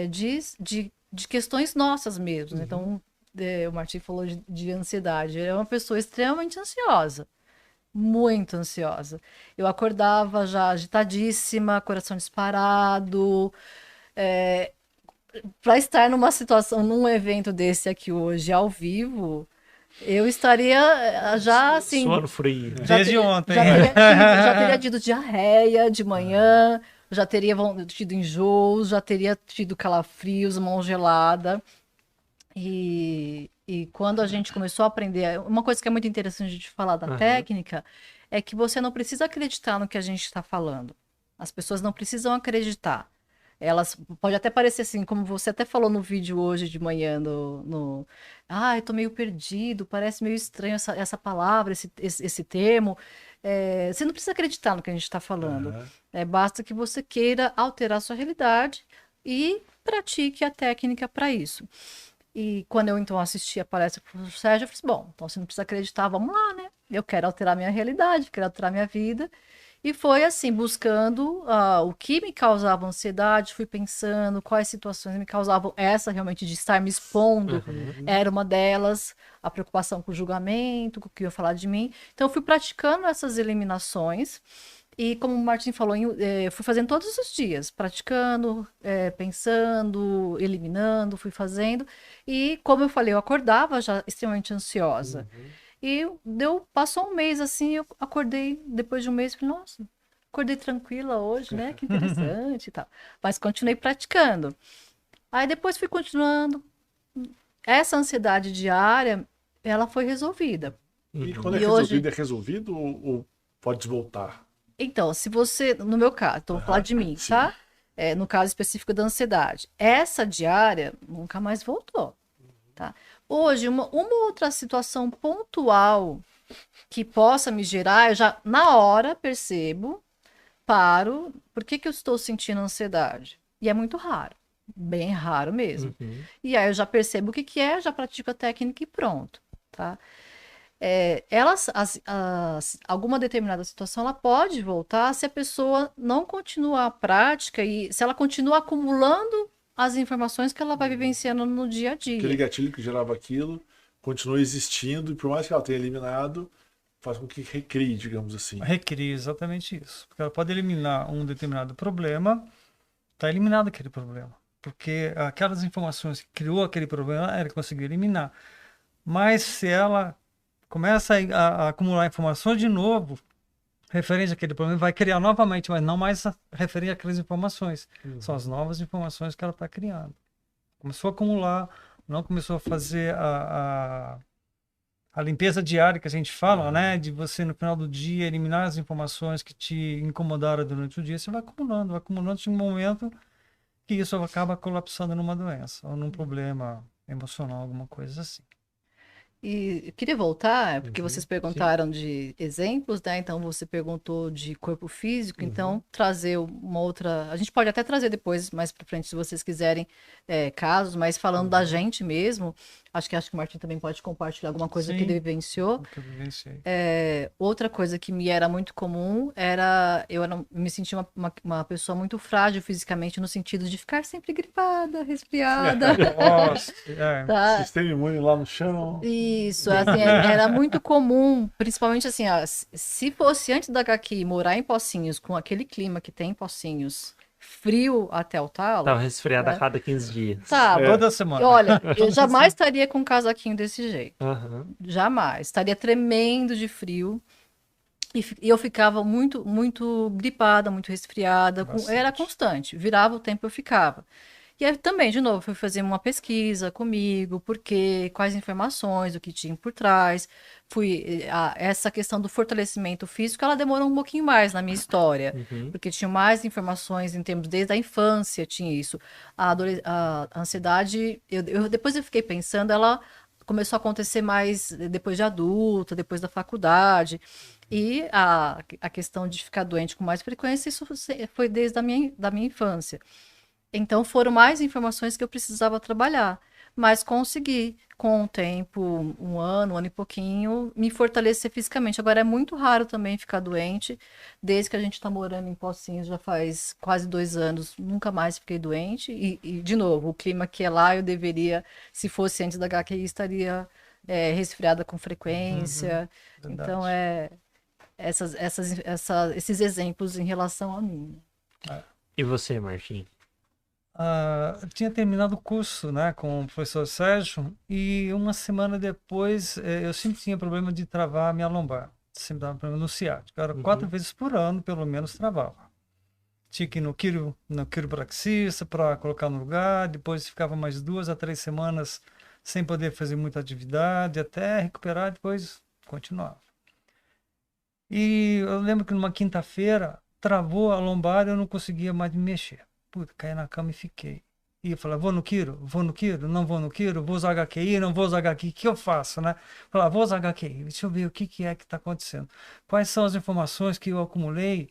D: de questões nossas mesmo. Então, o Martim falou de ansiedade. Ele é uma pessoa extremamente ansiosa. Muito ansiosa. Eu acordava já agitadíssima, coração disparado. Para estar numa situação, num evento desse aqui hoje, ao vivo, eu estaria já assim.
E: Suando frio.
C: Desde ontem.
D: Já teria tido diarreia de manhã, já teria tido enjoos, já teria tido calafrios, mão gelada. E quando a gente começou a aprender, uma coisa que é muito interessante de falar da técnica é que você não precisa acreditar no que a gente está falando. As pessoas não precisam acreditar. Elas pode até parecer assim, como você até falou no vídeo hoje de manhã, eu tô meio perdido, parece meio estranho essa palavra, esse termo. Você não precisa acreditar no que a gente está falando. Basta que você queira alterar a sua realidade e pratique a técnica para isso. E quando eu então assisti a palestra com o Sérgio, eu falei assim, bom, então você não precisa acreditar, vamos lá, né? Eu quero alterar minha realidade, quero alterar minha vida. E foi assim, buscando o que me causava ansiedade, fui pensando quais situações me causavam essa realmente de estar me expondo, era uma delas, a preocupação com o julgamento, com o que ia falar de mim. Então eu fui praticando essas eliminações. E como o Martin falou, eu fui fazendo todos os dias, praticando, pensando, eliminando, fui fazendo. E como eu falei, eu acordava já extremamente ansiosa. E passou um mês assim, eu acordei depois de um mês, falei, nossa, acordei tranquila hoje, né? Que interessante e tal. Mas continuei praticando. Aí depois fui continuando. Essa ansiedade diária, ela foi resolvida.
A: E quando é
D: E
A: resolvido, é resolvido ou pode voltar?
D: Então, se você, no meu caso, então vou falar de mim,
A: sim.
D: tá? No caso específico da ansiedade. Essa diária nunca mais voltou, tá? Hoje, uma outra situação pontual que possa me gerar, eu já na hora percebo, paro, por que eu estou sentindo ansiedade? E é muito raro, bem raro mesmo. E aí eu já percebo o que é, já pratico a técnica e pronto, tá? Alguma determinada situação ela pode voltar se a pessoa não continuar a prática e se ela continuar acumulando as informações que ela vai vivenciando no dia a dia.
A: Aquele gatilho que gerava aquilo continua existindo e por mais que ela tenha eliminado, faz com que recrie, digamos assim.
C: Recria exatamente isso. Porque ela pode eliminar um determinado problema, está eliminado aquele problema. Porque aquelas informações que criou aquele problema, ela conseguiu eliminar. Mas se ela começa a acumular informações de novo, referente àquele problema, vai criar novamente, mas não mais referente àquelas informações. São as novas informações que ela está criando. Começou a acumular, não começou a fazer a limpeza diária que a gente fala, né? De você, no final do dia, eliminar as informações que te incomodaram durante o dia. Você vai acumulando de um momento que isso acaba colapsando numa doença ou num problema emocional, alguma coisa assim.
D: E eu queria voltar, porque vocês perguntaram de exemplos, né? Então você perguntou de corpo físico, então trazer uma outra. A gente pode até trazer depois, mais para frente, se vocês quiserem, casos, mas falando da gente mesmo, acho que o Martin também pode compartilhar alguma coisa que ele vivenciou.
C: Que eu vivenciei.
D: Outra coisa que me era muito comum era eu me sentia uma pessoa muito frágil fisicamente, no sentido de ficar sempre gripada, resfriada.
C: Nossa,
D: Tá?
A: Sistema imune lá no chão.
D: Isso, assim, era muito comum, principalmente assim, se fosse antes da HQ morar em Pocinhos, com aquele clima que tem em Pocinhos, frio até o talo.
E: Tava resfriada a cada 15 dias.
D: Tá,
C: toda semana.
D: olha, eu jamais estaria com um casaquinho desse jeito.
E: Aham.
D: Jamais. Estaria tremendo de frio. E eu ficava muito gripada, muito resfriada, era
C: Bastante.
D: constante, virava o tempo eu ficava. E aí também, de novo, fui fazer uma pesquisa comigo, por quê, quais informações, o que tinha por trás. Essa questão do fortalecimento físico, ela demorou um pouquinho mais na minha história,
E: Uhum.
D: porque tinha mais informações em termos desde a infância, tinha isso. A ansiedade, depois eu fiquei pensando, ela começou a acontecer mais depois de adulta, depois da faculdade. E a questão de ficar doente com mais frequência, isso foi desde da minha infância. Então foram mais informações que eu precisava trabalhar, mas consegui, com o tempo, um ano e pouquinho, me fortalecer fisicamente. Agora é muito raro também ficar doente, desde que a gente está morando em Pocinhos já faz quase 2 anos, nunca mais fiquei doente. De novo, o clima que é lá, eu deveria, se fosse antes da HQI, estaria resfriada com frequência. Então,
C: Verdade.
D: esses exemplos em relação a mim.
E: E você, Martim?
C: Eu tinha terminado o curso, né, com o professor Sérgio e uma semana depois eu sempre tinha problema de travar a minha lombar. Sempre dava problema no ciático. Era 4 vezes por ano, pelo menos, travava. Tinha que ir no quiropraxista para colocar no lugar, depois ficava mais 2 a 3 semanas sem poder fazer muita atividade, até recuperar, depois continuava. E eu lembro que numa quinta-feira travou a lombar e eu não conseguia mais me mexer. Puta, caí na cama e fiquei. E eu falava, vou no Quiro, não vou no Quiro, vou usar HQI, não vou usar HQI, o que eu faço, né? Falava, vou usar HQI, deixa eu ver o que é que está acontecendo. Quais são as informações que eu acumulei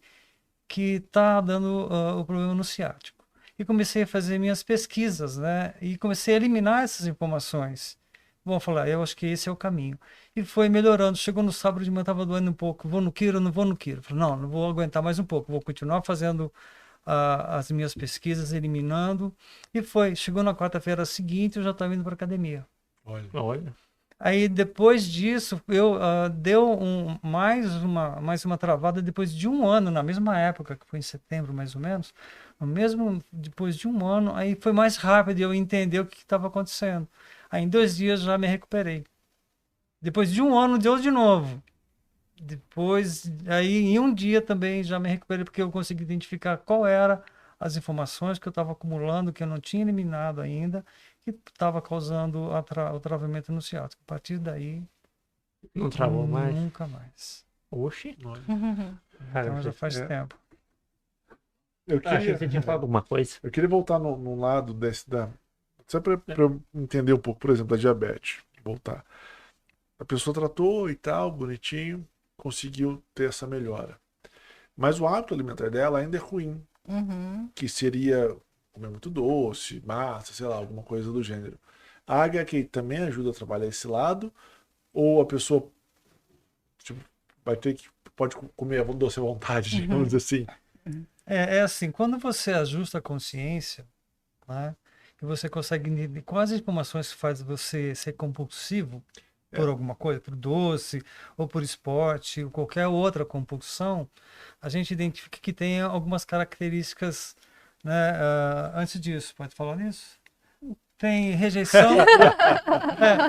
C: que está dando o problema no ciático. E comecei a fazer minhas pesquisas, né? E comecei a eliminar essas informações. Vou falar, eu acho que esse é o caminho. E foi melhorando. Chegou no sábado de manhã, estava doendo um pouco. Vou no Quiro, não vou no Quiro. Falei, não vou aguentar mais um pouco. Vou continuar fazendo as minhas pesquisas, eliminando. E foi. Chegou na quarta-feira seguinte, eu já estava indo para academia.
E: Olha.
C: Aí depois disso, eu deu mais uma travada depois de um ano, na mesma época, que foi em setembro mais ou menos, depois de um ano, aí foi mais rápido eu entender o que estava acontecendo. Aí em 2 dias já me recuperei. Depois de um ano deu de novo. Depois, aí em um dia também já me recuperei, porque eu consegui identificar qual era as informações que eu estava acumulando, que eu não tinha eliminado ainda, que estava causando o travamento no ciático. A partir daí,
E: Não travou mais?
C: nunca mais.
E: Oxi.
C: Então já faz tempo.
A: Eu
E: Achei
A: queria,
E: que você tinha falado alguma coisa.
A: eu queria voltar no lado só para eu entender um pouco, por exemplo, da diabetes. Voltar. A pessoa tratou e tal, bonitinho, conseguiu ter essa melhora. Mas o hábito alimentar dela ainda é ruim,
D: Uhum.
A: que seria comer muito doce, massa, sei lá, alguma coisa do gênero. A HQ também ajuda a trabalhar esse lado, ou a pessoa tipo, pode comer doce à vontade, digamos assim.
C: É assim, quando você ajusta a consciência, né, e você consegue entender quais as informações que faz você ser compulsivo por alguma coisa, por doce, ou por esporte, ou qualquer outra compulsão, a gente identifica que tem algumas características, né, antes disso. Pode falar nisso? Tem rejeição.
E: Pode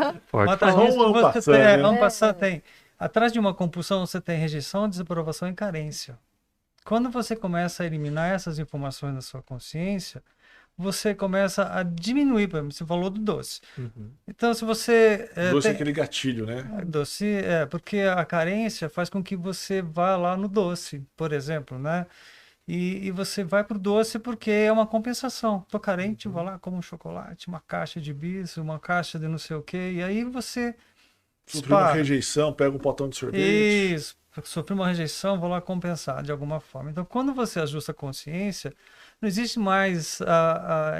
C: Mas
E: falar.
C: atrás disso
A: Vamos
C: você
A: passando,
C: tem,
A: né?
C: vamos passar, tem. Atrás de uma compulsão você tem rejeição, desaprovação e carência. Quando você começa a eliminar essas informações da sua consciência, você começa a diminuir, por exemplo, você falou do doce.
E: Uhum.
C: Então, se você
A: Doce é aquele gatilho, né?
C: doce, porque a carência faz com que você vá lá no doce, por exemplo, né? E você vai pro doce porque é uma compensação. Tô carente, vou lá, como um chocolate, uma caixa de bis, uma caixa de não sei o quê, e aí você
A: Sofreu uma
C: dispara.
A: rejeição, pega um potão de sorvete.
C: Isso, sofri uma rejeição, vou lá compensar de alguma forma. Então, quando você ajusta a consciência, não existe mais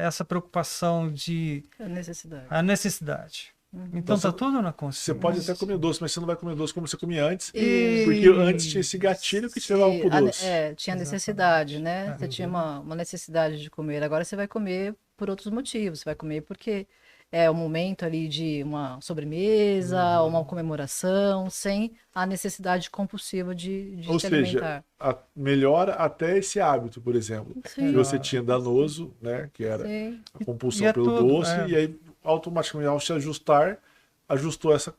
C: essa preocupação de
D: A necessidade.
C: a necessidade. Então,
A: Você-
C: tá tudo na consciência.
A: Você pode até comer doce, mas você não vai comer doce como você comia antes.
D: E-
A: Porque antes tinha esse gatilho que te levava pro doce.
D: Tinha necessidade, né?
C: Exatamente.
D: Você tinha uma necessidade de comer. Agora você vai comer por outros motivos. Você vai comer porque é o momento ali de uma sobremesa, uma comemoração, sem a necessidade compulsiva de
A: Ou
D: se
A: seja,
D: alimentar.
A: melhora até esse hábito, por exemplo.
D: Sim,
A: Que você tinha danoso, né? Que era
D: sim.
A: a compulsão
C: E é
A: pelo
C: tudo,
A: doce,
C: é.
A: e aí automaticamente ao se ajustar, ajustou esse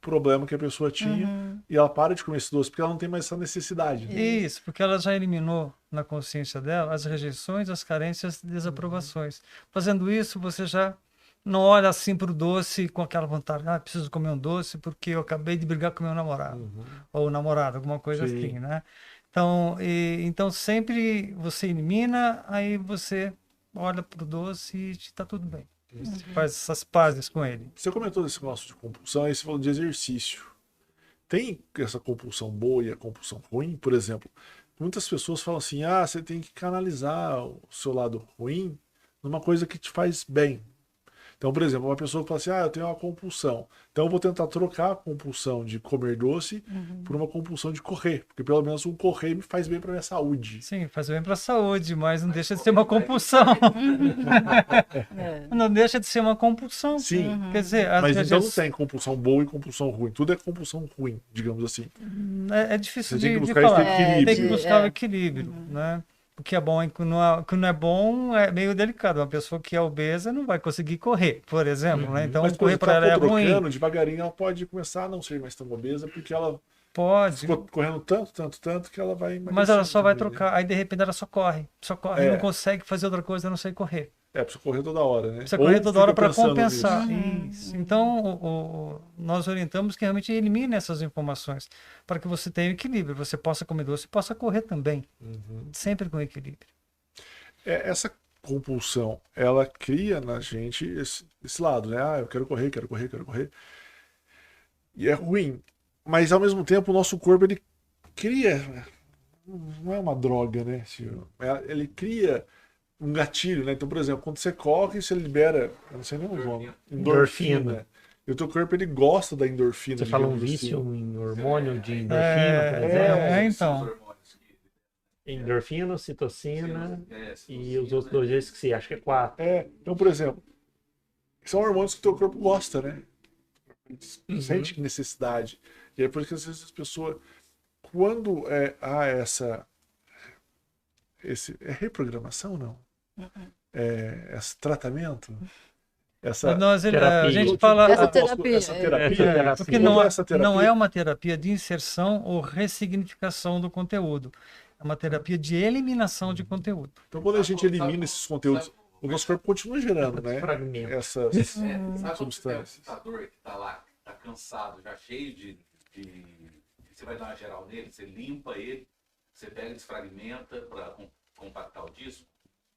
A: problema que a pessoa tinha e ela para de comer esse doce porque ela não tem mais essa necessidade. Né?
C: Isso, porque ela já eliminou na consciência dela as rejeições, as carências e desaprovações. Fazendo isso, você já não olha assim para o doce com aquela vontade, preciso comer um doce porque eu acabei de brigar com meu namorado, ou namorado, alguma coisa
A: Sim.
C: assim, né? Então sempre você elimina, aí você olha para o doce e está tudo bem. Você faz essas pazes com ele.
A: Você comentou desse negócio de compulsão, aí você falou de exercício. Tem essa compulsão boa e a compulsão ruim? Por exemplo, muitas pessoas falam assim, você tem que canalizar o seu lado ruim numa coisa que te faz bem. Então, por exemplo, uma pessoa que fala assim, eu tenho uma compulsão. Então eu vou tentar trocar a compulsão de comer doce por uma compulsão de correr. Porque pelo menos o correr me faz bem para minha saúde.
C: Sim, faz bem para a saúde, mas não deixa de ser uma compulsão. Não deixa de ser uma compulsão.
A: Sim.
C: Quer dizer,
A: Mas então não tem compulsão boa e compulsão ruim. Tudo é compulsão ruim, digamos assim.
C: É difícil
A: Você tem que
C: de
A: buscar
C: falar.
A: esse equilíbrio.
C: Tem que buscar o equilíbrio, né? O que é bom e o que não é bom é meio delicado. Uma pessoa que é obesa não vai conseguir correr, por exemplo, né? Então
A: Mas
C: correr para ela é ruim.
A: trocando, devagarinho ela pode começar a não ser mais tão obesa, porque ela
C: Pode.
A: ficou correndo tanto que ela vai
C: Mas ela só vai
A: também, né?
C: trocar. Aí de repente ela só corre, não consegue fazer outra coisa a não ser correr.
A: Precisa correr toda hora, né?
C: Precisa correr toda hora
A: fica
C: para
A: pensando
C: compensar.
A: nisso.
C: Isso. Então, nós orientamos que realmente elimine essas informações para que você tenha equilíbrio. Você possa comer doce e possa correr também. Sempre com equilíbrio.
A: Essa compulsão, ela cria na gente esse lado, né? Eu quero correr. E é ruim. Mas ao mesmo tempo o nosso corpo, ele cria, não é uma droga, né? Ele cria um gatilho, né? Então, por exemplo, quando você corre, você libera, eu não sei nem o nome, endorfina. E o teu corpo, ele gosta da endorfina.
E: Você fala um
A: digamos
E: vício
A: assim.
E: em hormônio de endorfina, por exemplo?
C: Então.
E: Endorfina, citocina e os outros dois, eu esqueci, acho que é 4.
A: Então, por exemplo, são hormônios que o teu corpo gosta, né? Sente necessidade. E é por isso que às vezes as pessoas, quando reprogramação, não? Esse tratamento?
C: A gente fala
D: Essa terapia.
C: porque não é uma terapia de inserção ou ressignificação do conteúdo. É uma terapia de eliminação de conteúdo.
A: Então, quando a gente elimina esses conteúdos, o nosso corpo continua gerando, né? Essas
F: Sabe
A: substâncias.
F: o computador que tá lá, tá cansado, já cheio de... Você vai dar uma geral nele, você limpa ele, você pega, desfragmenta para compactar o disco,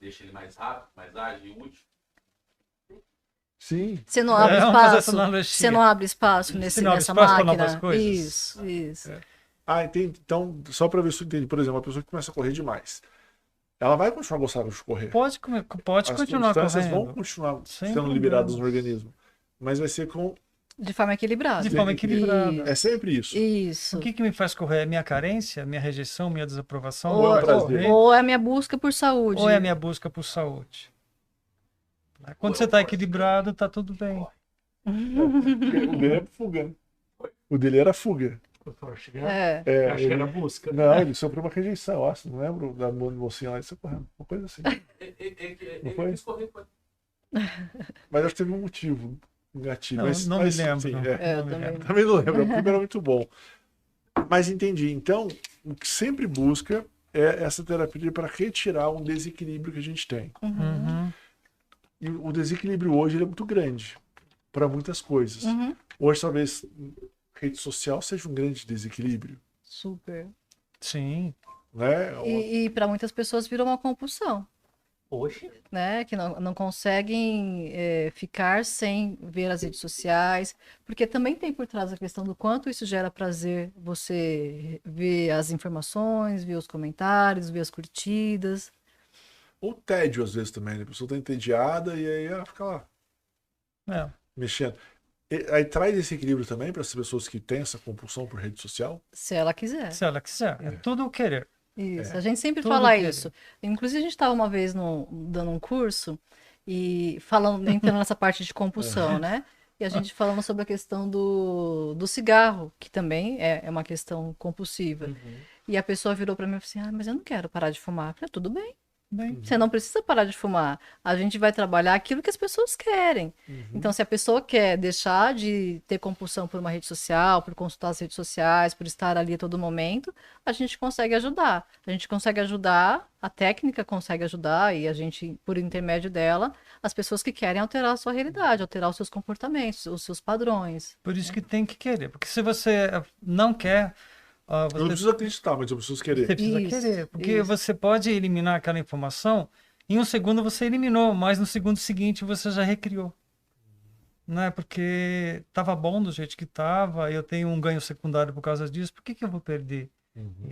F: deixa ele mais rápido, mais ágil e útil.
A: Sim.
D: Você não abre
C: vamos fazer essa
D: espaço.
C: analogia.
D: Você não abre espaço
C: Você não abre
D: nessa
C: espaço para
D: máquina.
C: novas coisas?
D: Isso.
A: Entendi. Então, só para ver se eu entendi. Por exemplo, uma pessoa que começa a correr demais. Ela vai continuar gostando de correr.
C: Pode continuar
A: As substâncias
C: correndo.
A: vão continuar
C: Sem
A: sendo
C: problema.
A: liberadas no organismo. Mas vai ser com...
D: De forma equilibrada.
C: De forma equilibrada.
A: É sempre isso.
D: Isso.
C: O que me faz correr? É minha carência, minha rejeição, minha desaprovação?
A: Ou é um prazer.
D: Ou é a minha busca por saúde.
C: Ou é a minha busca por saúde? Quando você está equilibrado, está tudo bem.
A: O dele é fuga, né? O dele era fuga.
E: Acho que era busca.
A: Não, ele sofreu uma rejeição, eu acho. Não lembro da mocinha lá, ele saiu correndo. Uma coisa assim. Não foi?
F: Quis correr, foi.
A: Mas acho que teve um motivo. Um gatilho.
C: Não me lembro.
A: Sim,
D: Eu também.
A: Também não lembro. O primeiro era muito bom. Mas entendi. Então, o que sempre busca é essa terapia para retirar um desequilíbrio que a gente tem.
C: Uhum.
A: E o desequilíbrio hoje ele é muito grande para muitas coisas. Hoje, talvez, rede social seja um grande desequilíbrio.
D: Super.
C: Sim.
A: Né?
D: E para muitas pessoas virou uma compulsão.
E: Oxe.
D: Né? Que não conseguem ficar sem ver as redes sociais, porque também tem por trás a questão do quanto isso gera prazer, você ver as informações, ver os comentários, ver as curtidas.
A: Ou tédio, às vezes, também. Né? A pessoa está entediada e aí ela fica lá mexendo. Aí traz esse equilíbrio também para as pessoas que têm essa compulsão por rede social?
D: Se ela quiser.
C: Se ela quiser. É tudo o querer.
D: Isso, a gente sempre
C: Tudo
D: fala
C: querer.
D: isso. Inclusive, a gente estava uma vez dando um curso e entrando nessa parte de compulsão, né? E a gente falando sobre a questão do cigarro, que também é uma questão compulsiva. E a pessoa virou para mim e falou assim: mas eu não quero parar de fumar. Eu falei: tudo bem.
C: Bem,
D: Você não precisa parar de fumar. A gente vai trabalhar aquilo que as pessoas querem. Então, se a pessoa quer deixar de ter compulsão por uma rede social, por consultar as redes sociais, por estar ali a todo momento, a gente consegue ajudar. A gente consegue ajudar, a técnica consegue ajudar, e a gente, por intermédio dela, as pessoas que querem alterar a sua realidade, alterar os seus comportamentos, os seus padrões.
C: por isso que tem que querer. Porque se você não quer,
A: Eu não
C: você
A: preciso acreditar, mas eu preciso querer.
C: Você precisa
D: Isso,
C: querer, porque
D: isso.
C: você pode eliminar aquela informação, em um segundo você eliminou, mas no segundo seguinte você já recriou. Né? Porque estava bom do jeito que estava, eu tenho um ganho secundário por causa disso, por que que eu vou perder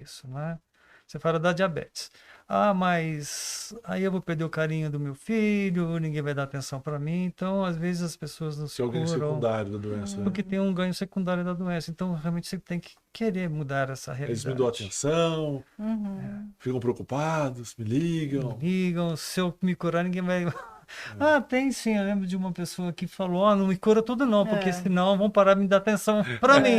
C: isso, né? Você fala da diabetes. Ah, mas aí eu vou perder o carinho do meu filho, ninguém vai dar atenção para mim, então às vezes as pessoas não se
A: Se alguém
C: curam.
A: secundário da doença. Né?
C: Porque tem um ganho secundário da doença. Então, realmente, você tem que querer mudar essa
A: Eles
C: realidade.
A: me dão atenção,
D: Uhum.
A: ficam preocupados, me ligam.
C: Ligam, se eu me curar, ninguém vai. Ah, tem sim. Eu lembro de uma pessoa que falou: não me cura tudo, não, porque
D: É.
C: senão vão parar de me dar atenção para mim.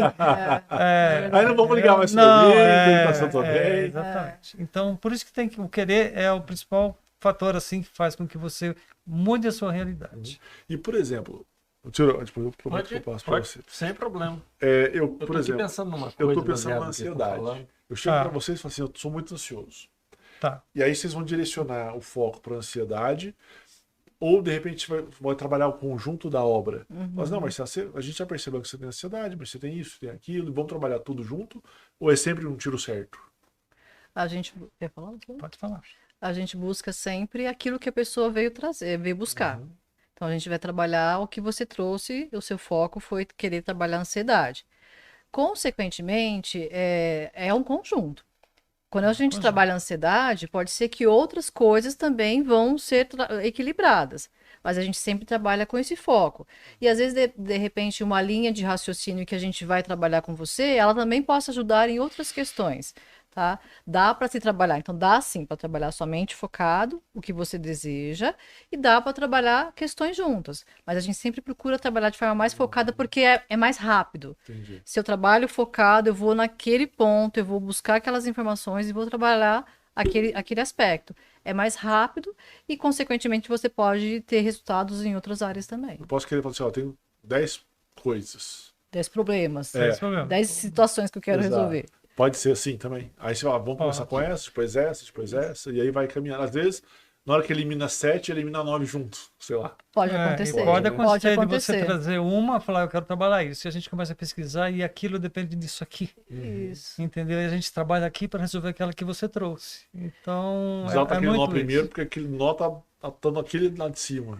C: É,
A: Aí não vamos ligar mais pra
C: não,
A: mim, perguntar se eu tô bem.
C: exatamente. Então, por isso que tem que o querer é o principal fator assim que faz com que você mude a sua realidade.
A: E, por exemplo, depois eu prometo que eu passo pra você.
E: sem problema.
A: Eu,
E: Eu
A: por
E: tô aqui
A: exemplo,
E: pensando numa coisa.
A: eu tô pensando na
E: baseado no que você tá
A: ansiedade.
E: falando.
A: Eu chego
C: Ah.
A: pra vocês e falo assim, eu sou muito ansioso.
C: Tá.
A: E aí vocês vão direcionar o foco pra ansiedade, ou de repente vai trabalhar o conjunto da obra. Mas não, mas a gente já percebeu que você tem ansiedade, mas você tem isso, tem aquilo, e vamos trabalhar tudo junto, ou é sempre um tiro certo?
D: A gente. Quer falar?
C: Pode falar.
D: A gente busca sempre aquilo que a pessoa veio trazer, veio buscar. Então a gente vai trabalhar o que você trouxe, o seu foco foi querer trabalhar a ansiedade. Consequentemente, é um conjunto. Quando a gente trabalha a ansiedade, pode ser que outras coisas também vão ser equilibradas. Mas a gente sempre trabalha com esse foco. E às vezes, de repente, uma linha de raciocínio que a gente vai trabalhar com você, ela também possa ajudar em outras questões. Tá? Dá para se trabalhar, então dá sim para trabalhar somente focado, o que você deseja, e dá para trabalhar questões juntas. Mas a gente sempre procura trabalhar de forma mais focada porque é mais rápido.
A: Entendi.
D: Se eu trabalho focado, eu vou naquele ponto, eu vou buscar aquelas informações e vou trabalhar aquele aspecto. É mais rápido e, consequentemente, você pode ter resultados em outras áreas também.
A: Eu posso querer falar assim, ó, eu tenho 10 coisas.
D: 10 problemas,
A: É.
C: Esse problema.
D: 10 situações que eu quero
A: Exato.
D: resolver.
A: Pode ser assim também. Aí você fala, vamos começar com essa, depois essa, e aí vai caminhando. Às vezes, na hora que elimina 7, elimina 9 juntos, sei lá.
D: Pode
C: E
D: acontecer.
C: pode acontecer de você
D: acontecer.
C: trazer uma, falar, eu quero trabalhar isso. E a gente começa a pesquisar e aquilo depende disso aqui.
D: Isso.
C: Entendeu? E a gente trabalha aqui para resolver aquela que você trouxe. Então,
A: Exalta
C: é
A: aquele nó
C: muito
A: primeiro,
C: isso.
A: porque aquele nó tá naquele lá de cima.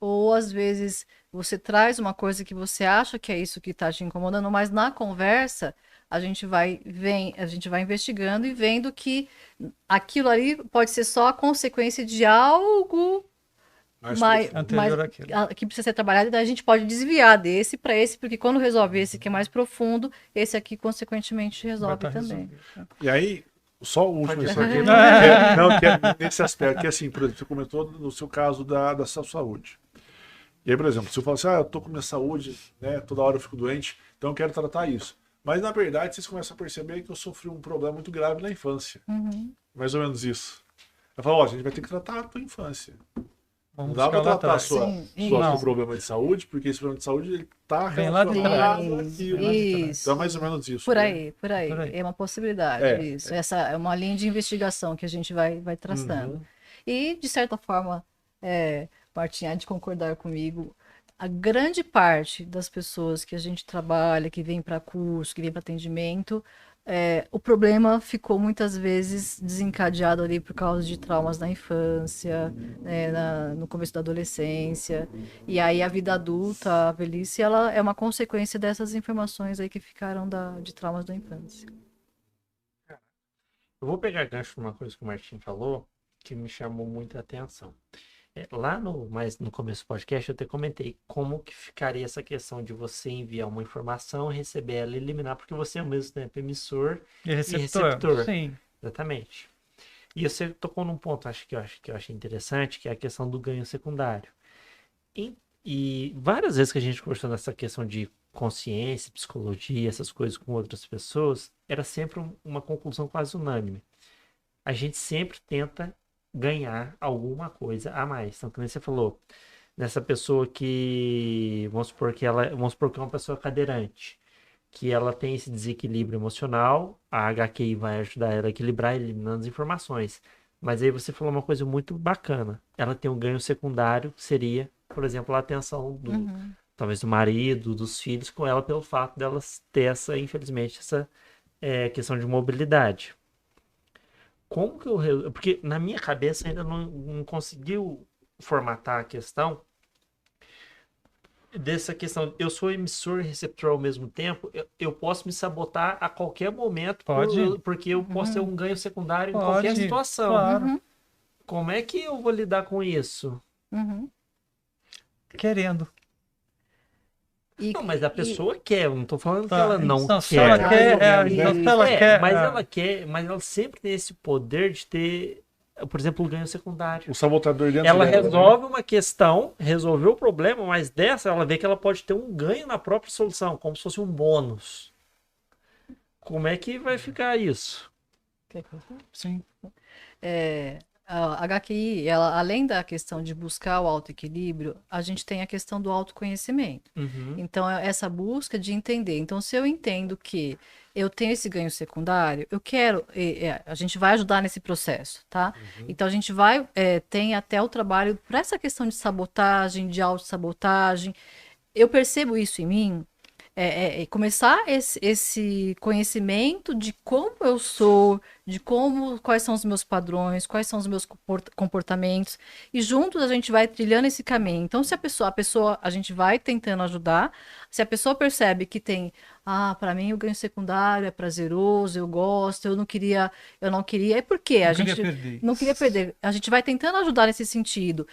D: Ou às vezes você traz uma coisa que você acha que é isso que está te incomodando, mas na conversa a gente vai investigando e vendo que aquilo ali pode ser só a consequência de algo mais,
C: Anterior àquilo.
D: que precisa ser trabalhado, e daí a gente pode desviar desse para esse, porque quando resolve esse que é mais profundo, esse aqui consequentemente
C: Vai
D: resolve
C: tá
D: também.
C: resolvido.
A: E aí, só o último isso aqui.
C: falar.
A: Não, que é nesse aspecto, que assim, por exemplo, você comentou no seu caso da sua saúde. E aí, por exemplo, se eu falo assim, eu tô com minha saúde, né, toda hora eu fico doente, então eu quero tratar isso. Mas, na verdade, vocês começam a perceber que eu sofri um problema muito grave na infância. Mais ou menos isso. Eu falo, a gente vai ter que tratar a tua infância.
C: Vamos
A: Não dá pra
C: buscar lá
A: tratar
C: atrás.
D: Sim,
A: seu
C: não.
A: problema de saúde, porque esse problema de saúde ele tá
C: Vem lá de
A: relacionado
D: trás.
A: àquilo.
D: Isso.
A: Então é mais ou menos isso.
D: Por
A: né?
D: aí, por aí.
C: Por aí.
D: É uma possibilidade,
A: É,
D: isso. Essa é uma linha de investigação que a gente vai traçando. E, de certa forma, Martinha, há de concordar comigo, a grande parte das pessoas que a gente trabalha, que vem para curso, que vem para atendimento, o problema ficou muitas vezes desencadeado ali por causa de traumas na infância, né, no começo da adolescência. E aí a vida adulta, a velhice, ela é uma consequência dessas informações aí que ficaram de traumas da infância.
E: Eu vou pegar gancho numa coisa que o Martim falou, que me chamou muita atenção. Lá no começo do podcast eu até comentei como que ficaria essa questão de você enviar uma informação, receber ela e eliminar, porque você é ao mesmo tempo emissor
C: E receptor.
E: receptor.
C: Sim.
E: Exatamente. E você tocou num ponto que eu achei interessante, que é a questão do ganho secundário. E várias vezes que a gente conversou nessa questão de consciência, psicologia, essas coisas com outras pessoas, era sempre uma conclusão quase unânime. a gente sempre tenta ganhar alguma coisa a mais. Então, como você falou, nessa pessoa que, vamos supor que é uma pessoa cadeirante, que ela tem esse desequilíbrio emocional, a HQI vai ajudar ela a equilibrar, eliminando as informações. Mas aí você falou uma coisa muito bacana. Ela tem um ganho secundário, que seria, por exemplo, a atenção talvez do marido, dos filhos com ela, pelo fato delas ter infelizmente, essa questão de mobilidade. Como que eu... Porque na minha cabeça ainda não conseguiu formatar a questão dessa questão. Eu sou emissor e receptor ao mesmo tempo. Eu posso me sabotar a qualquer momento.
C: Pode.
E: Porque eu posso ter um ganho secundário em
C: Pode,
E: qualquer situação.
C: claro.
E: Como é que eu vou lidar com isso?
C: Querendo.
E: Não, mas a pessoa quer. Eu não tô falando que
C: Tá,
E: ela não
C: então, se
E: quer.
C: ela quer, então, se ela quer,
E: Mas ela quer, mas ela sempre tem esse poder de ter, por exemplo, o ganho secundário.
A: O sabotador dentro
E: Ela
A: dela,
E: resolve uma questão, resolveu o problema, mas dessa ela vê que ela pode ter um ganho na própria solução, como se fosse um bônus. Como é que vai ficar isso?
C: sim.
D: A HQI, ela, além da questão de buscar o autoequilíbrio, a gente tem a questão do autoconhecimento. Então, é essa busca de entender. Então, se eu entendo que eu tenho esse ganho secundário, eu quero, a gente vai ajudar nesse processo, tá? Então, a gente vai, tem até o trabalho para essa questão de sabotagem, de autossabotagem. Eu percebo isso em mim, começar esse conhecimento de como eu sou, de quais são os meus padrões, quais são os meus comportamentos, e juntos a gente vai trilhando esse caminho. Então, se a pessoa, a gente vai tentando ajudar, se a pessoa percebe que tem, para mim o ganho secundário é prazeroso, eu gosto, eu não queria, é porque a gente não queria perder. A gente vai tentando ajudar nesse sentido.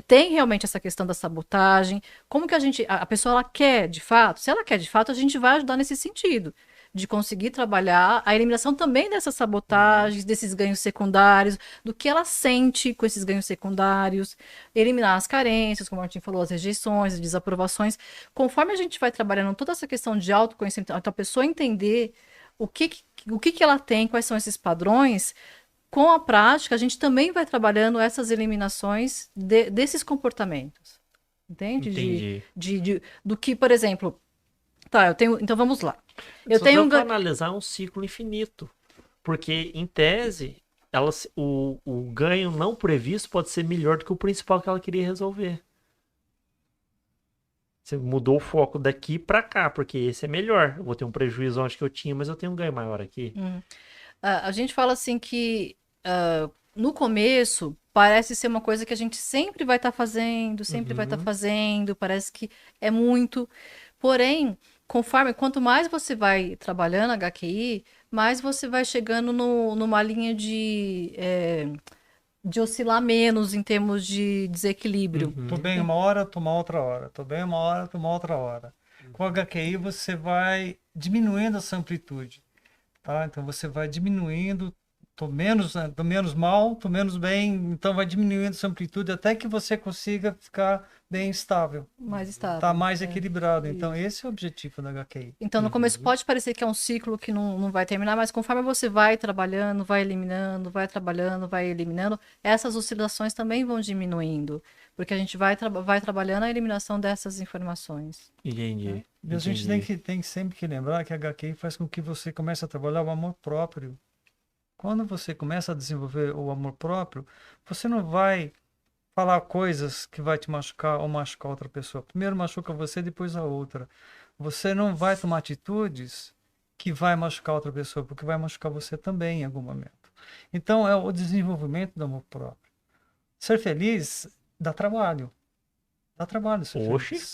D: Tem realmente essa questão da sabotagem. Como que a pessoa ela quer de fato? Se ela quer de fato, a gente vai ajudar nesse sentido, de conseguir trabalhar a eliminação também dessas sabotagens, desses ganhos secundários, do que ela sente com esses ganhos secundários, eliminar as carências, como a Martim falou, as rejeições, as desaprovações. Conforme a gente vai trabalhando toda essa questão de autoconhecimento, a pessoa entender o que ela tem, quais são esses padrões, com a prática, a gente também vai trabalhando essas eliminações desses comportamentos. Entende?
E: Entendi.
D: Do que, por exemplo, então vamos lá.
E: Eu tenho analisar um ciclo infinito. Porque, em tese, o ganho não previsto pode ser melhor do que o principal que ela queria resolver. Você mudou o foco daqui para cá, porque esse é melhor. Eu vou ter um prejuízo onde que eu tinha, mas eu tenho um ganho maior aqui.
D: A gente fala assim que no começo parece ser uma coisa que a gente sempre vai estar fazendo, parece que é muito. Porém, quanto mais você vai trabalhando HQI, mais você vai chegando numa linha de oscilar menos em termos de desequilíbrio.
C: Tô bem uma hora, tô mal outra hora. Tô bem uma hora, tô mal outra hora. Com HQI você vai diminuindo essa amplitude, tá? Então você vai diminuindo, tô menos mal, tô menos bem, então vai diminuindo essa amplitude até que você consiga ficar bem estável.
D: Mais estável.
C: Tá mais equilibrado. Então esse é o objetivo da HQI.
D: Então no começo pode parecer que é um ciclo que não vai terminar, mas conforme você vai trabalhando, vai eliminando, vai trabalhando, vai eliminando, essas oscilações também vão diminuindo. Porque a gente vai trabalhando a eliminação dessas informações.
E: Entendi.
C: E a gente tem sempre que lembrar que a HQI faz com que você comece a trabalhar o amor próprio. Quando você começa a desenvolver o amor próprio, você não vai falar coisas que vai te machucar ou machucar outra pessoa. Primeiro machuca você, depois a outra. Você não vai tomar atitudes que vai machucar outra pessoa, porque vai machucar você também em algum momento. Então é o desenvolvimento do amor próprio. Ser feliz dá trabalho. Dá trabalho ser feliz.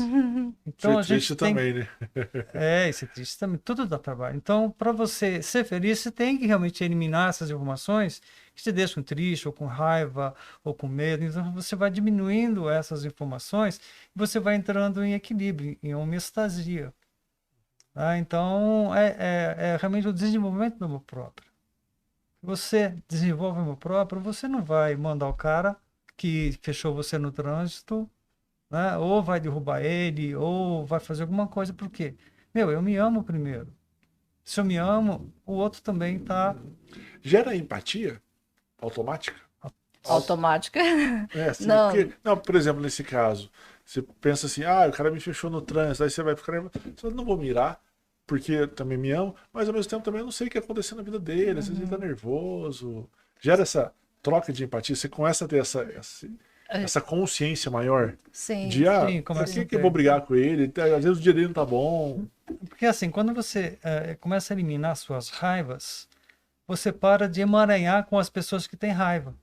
C: Então,
A: ser triste também, né?
C: Ser triste também. Tudo dá trabalho. Então, para você ser feliz, você tem que realmente eliminar essas informações que te deixam triste, ou com raiva, ou com medo. Então, você vai diminuindo essas informações e você vai entrando em equilíbrio, em homeostasia. Tá? Então, realmente o desenvolvimento do amor próprio. Se você desenvolve o amor próprio, você não vai mandar o cara que fechou você no trânsito, né? Ou vai derrubar ele, ou vai fazer alguma coisa. Por quê? Eu me amo primeiro. Se eu me amo, o outro também tá...
A: Gera empatia? automática?
D: Automática?
A: É, assim,
D: Não.
A: não, por exemplo, nesse caso, você pensa assim, ah, o cara me fechou no trânsito, aí você vai ficar, eu não vou mirar, porque eu também me amo, mas ao mesmo tempo também eu não sei o que aconteceu na vida dele, às vezes ele tá nervoso. Gera essa troca de empatia, você começa a ter essa consciência maior
D: Sim.
A: de,
C: Sim,
A: por
C: começa
A: que
C: a
A: que eu
C: ter.
A: vou brigar com ele? Às vezes o dia dele não tá bom.
C: Porque assim, quando você começa a eliminar suas raivas, você para de emaranhar com as pessoas que têm raiva.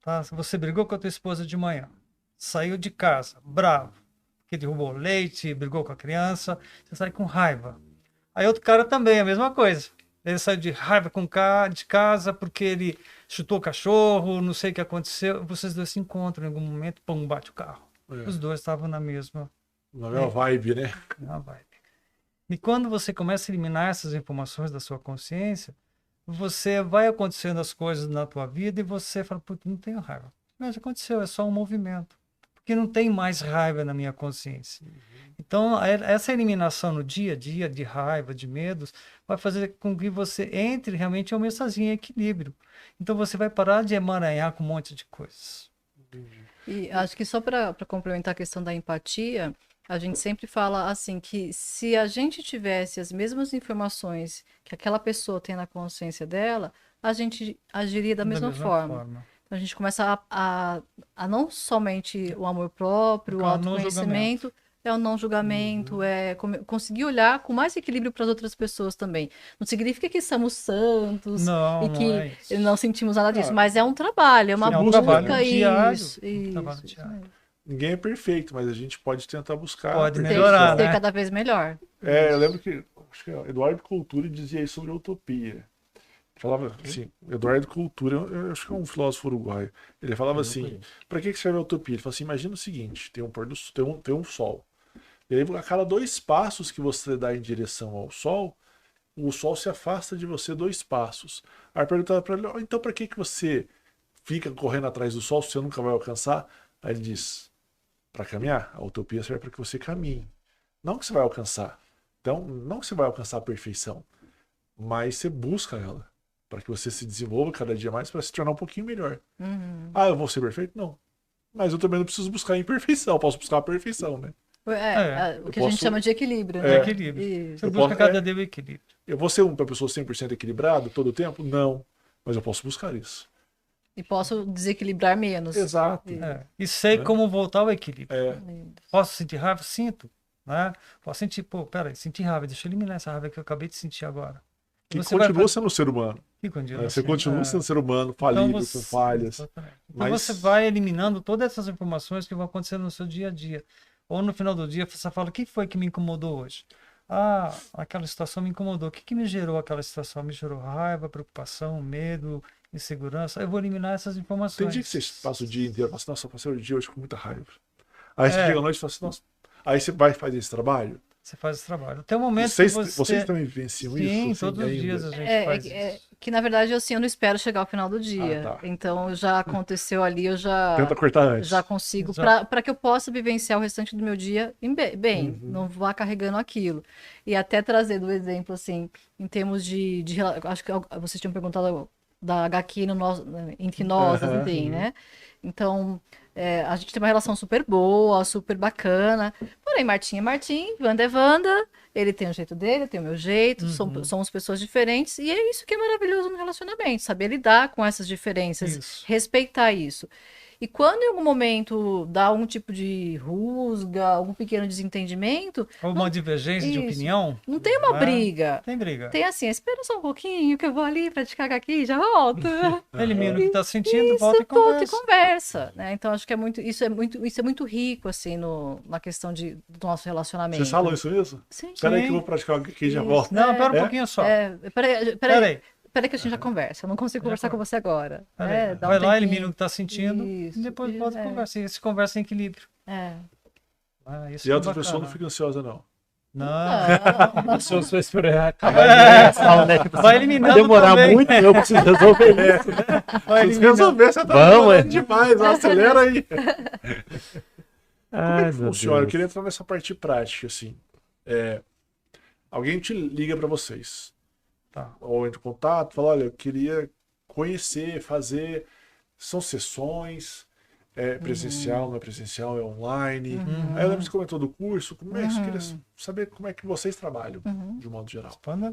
C: Tá? Se você brigou com a tua esposa de manhã, saiu de casa, bravo, porque derrubou o leite, brigou com a criança, você sai com raiva. Aí outro cara também, a mesma coisa. Ele saiu de raiva de casa porque ele chutou o cachorro, não sei o que aconteceu. Vocês dois se encontram em algum momento, pum, bate o carro. Os dois estavam na mesma
A: Vibe, né?
C: vibe. E quando você começa a eliminar essas informações da sua consciência, você vai acontecendo as coisas na tua vida e você fala, putz, não tenho raiva. Mas aconteceu, é só um movimento. Porque não tem mais raiva na minha consciência. Então, essa eliminação no dia a dia de raiva, de medos, vai fazer com que você entre realmente em uma mensagem em equilíbrio. Então, você vai parar de emaranhar com um monte de coisas.
D: E acho que só para complementar a questão da empatia, a gente sempre fala assim que se a gente tivesse as mesmas informações que aquela pessoa tem na consciência dela, a gente agiria da mesma forma. Então, a gente começa a não somente o amor próprio, o autoconhecimento, é o não julgamento, é conseguir olhar com mais equilíbrio para as outras pessoas também. Não significa que somos santos
C: Não,
D: e
C: não
D: que
C: é isso.
D: não sentimos nada disso, mas é um trabalho, é uma
C: É um
D: busca,
C: trabalho diário,
D: isso,
C: um trabalho
D: isso.
C: diário.
A: Ninguém é perfeito, mas a gente pode tentar buscar.
C: Pode
A: a
C: melhorar,
D: Ser
C: né?
D: cada vez melhor.
A: Eu lembro que acho que Eduardo Couture dizia isso sobre a utopia. Falava assim, Eduardo Couture, eu acho que é um filósofo uruguaio. Ele falava assim, para que serve a utopia? Ele falou assim, imagina o seguinte, tem um sol. E aí, a cada 2 passos que você dá em direção ao sol, o sol se afasta de você 2 passos. Aí perguntava para ele, então para que você fica correndo atrás do sol se você nunca vai alcançar? Aí ele diz, para caminhar, a utopia serve para que você caminhe. Não que você vai alcançar. Então, não que você vai alcançar a perfeição, mas você busca ela. Para que você se desenvolva cada dia mais para se tornar um pouquinho melhor. Ah, eu vou ser perfeito? Não. Mas eu também não preciso buscar a imperfeição, eu posso buscar a perfeição, né?
D: O que a gente chama de equilíbrio,
C: É
D: né?
C: equilíbrio.
D: Isso.
C: Você busca cada dia o equilíbrio.
A: Eu vou ser uma pessoa 100% equilibrada todo o tempo? Não. Mas eu posso buscar isso.
D: E posso desequilibrar menos.
A: Exato.
C: E sei como voltar ao equilíbrio.
A: É.
C: Posso sentir raiva? Sinto. Né? Posso sentir, peraí, senti raiva, deixa eu eliminar essa raiva que eu acabei de sentir agora.
A: Que
C: Você
A: continua sendo um ser humano. Você
C: assim,
A: continua sendo um ser humano, falível,
C: então
A: com falhas.
C: Exatamente. Então
A: Mas-
C: você vai eliminando todas essas informações que vão acontecendo no seu dia a dia. Ou no final do dia você fala, o que foi que me incomodou hoje? Ah, aquela situação me incomodou. O que que me gerou aquela situação? Me gerou raiva, preocupação, medo, insegurança. Eu vou eliminar essas informações.
A: Tem dia que você passa o dia inteiro e fala assim, nossa, eu passei o dia hoje com muita raiva. Aí você chega à noite e fala assim, nossa. Aí você vai fazer esse trabalho.
C: Você faz esse trabalho. Até o momento
A: Vocês,
C: que você...
A: vocês também vivenciam isso?
C: Sim,
A: assim,
C: todos os
A: ainda?
C: dias a gente faz isso.
D: Que na verdade assim, eu não espero chegar ao final do dia.
A: Ah, tá.
D: Então já aconteceu ali, eu já
A: Tenta cortar antes.
D: já consigo,
C: Exato.
D: para que eu possa vivenciar o restante do meu dia bem, não vá carregando aquilo. E até trazer do exemplo, assim, em termos acho que vocês tinham perguntado da HQ entre nós, assim, né? Então, a gente tem uma relação super boa, super bacana. Porém, Martim é Martim, Wanda é Wanda. Ele tem o jeito dele, eu tenho o meu jeito. Somos pessoas diferentes. E é isso que é maravilhoso no relacionamento. Saber lidar com essas diferenças.
C: Isso.
D: Respeitar isso. E quando em algum momento dá algum tipo de rusga, algum pequeno desentendimento,
C: Ou uma divergência de
D: Isso.
C: opinião.
D: não tem uma
C: né?
D: briga.
C: Tem briga.
D: Tem assim, espera só um pouquinho que eu vou ali praticar aqui e já volto.
C: Elimina o que está sentindo,
D: Isso,
C: volta e
D: volta e
C: conversa.
D: conversa, né? Então acho que isso é muito rico assim na questão do nosso relacionamento.
A: Vocês falam isso mesmo?
D: Sim.
A: Espera aí que eu vou praticar aqui e já
D: Isso.
A: volto.
C: Não, pera um
A: É?
C: pouquinho só.
D: Peraí que a gente já conversa. Eu não consigo conversar com
C: conversa.
D: você agora.
C: Pera aí.
D: Dá um
C: Vai lá,
D: tempinho.
C: elimina o que está sentindo
D: Isso,
C: e depois volta e
D: é.
C: conversa. E se conversa em equilíbrio.
D: É.
C: Isso
A: E a
C: é
A: outra
C: bacana.
A: pessoa não fica ansiosa, não.
C: Não.
D: Ah,
E: Se eu sou esperar acabar de conversar, né? Tipo,
C: Vai
E: assim,
C: eliminando
E: vai demorar
C: também.
E: muito, eu preciso resolver isso.
C: Vai
A: Se
C: eliminando.
A: resolver, você tá
E: Vamos,
A: demorando demais, acelera aí. Como é
E: Ai,
A: que
E: meu
A: funciona? Eu
E: Deus.
A: queria entrar nessa parte prática, assim. Alguém te liga pra vocês.
C: Tá.
A: Ou entra em contato, fala, olha, eu queria conhecer, fazer. São sessões, é presencial, não é presencial, é online. Aí eu lembro que você comentou do curso, como é que você queria saber como é que vocês trabalham, de um modo geral.
C: Responda.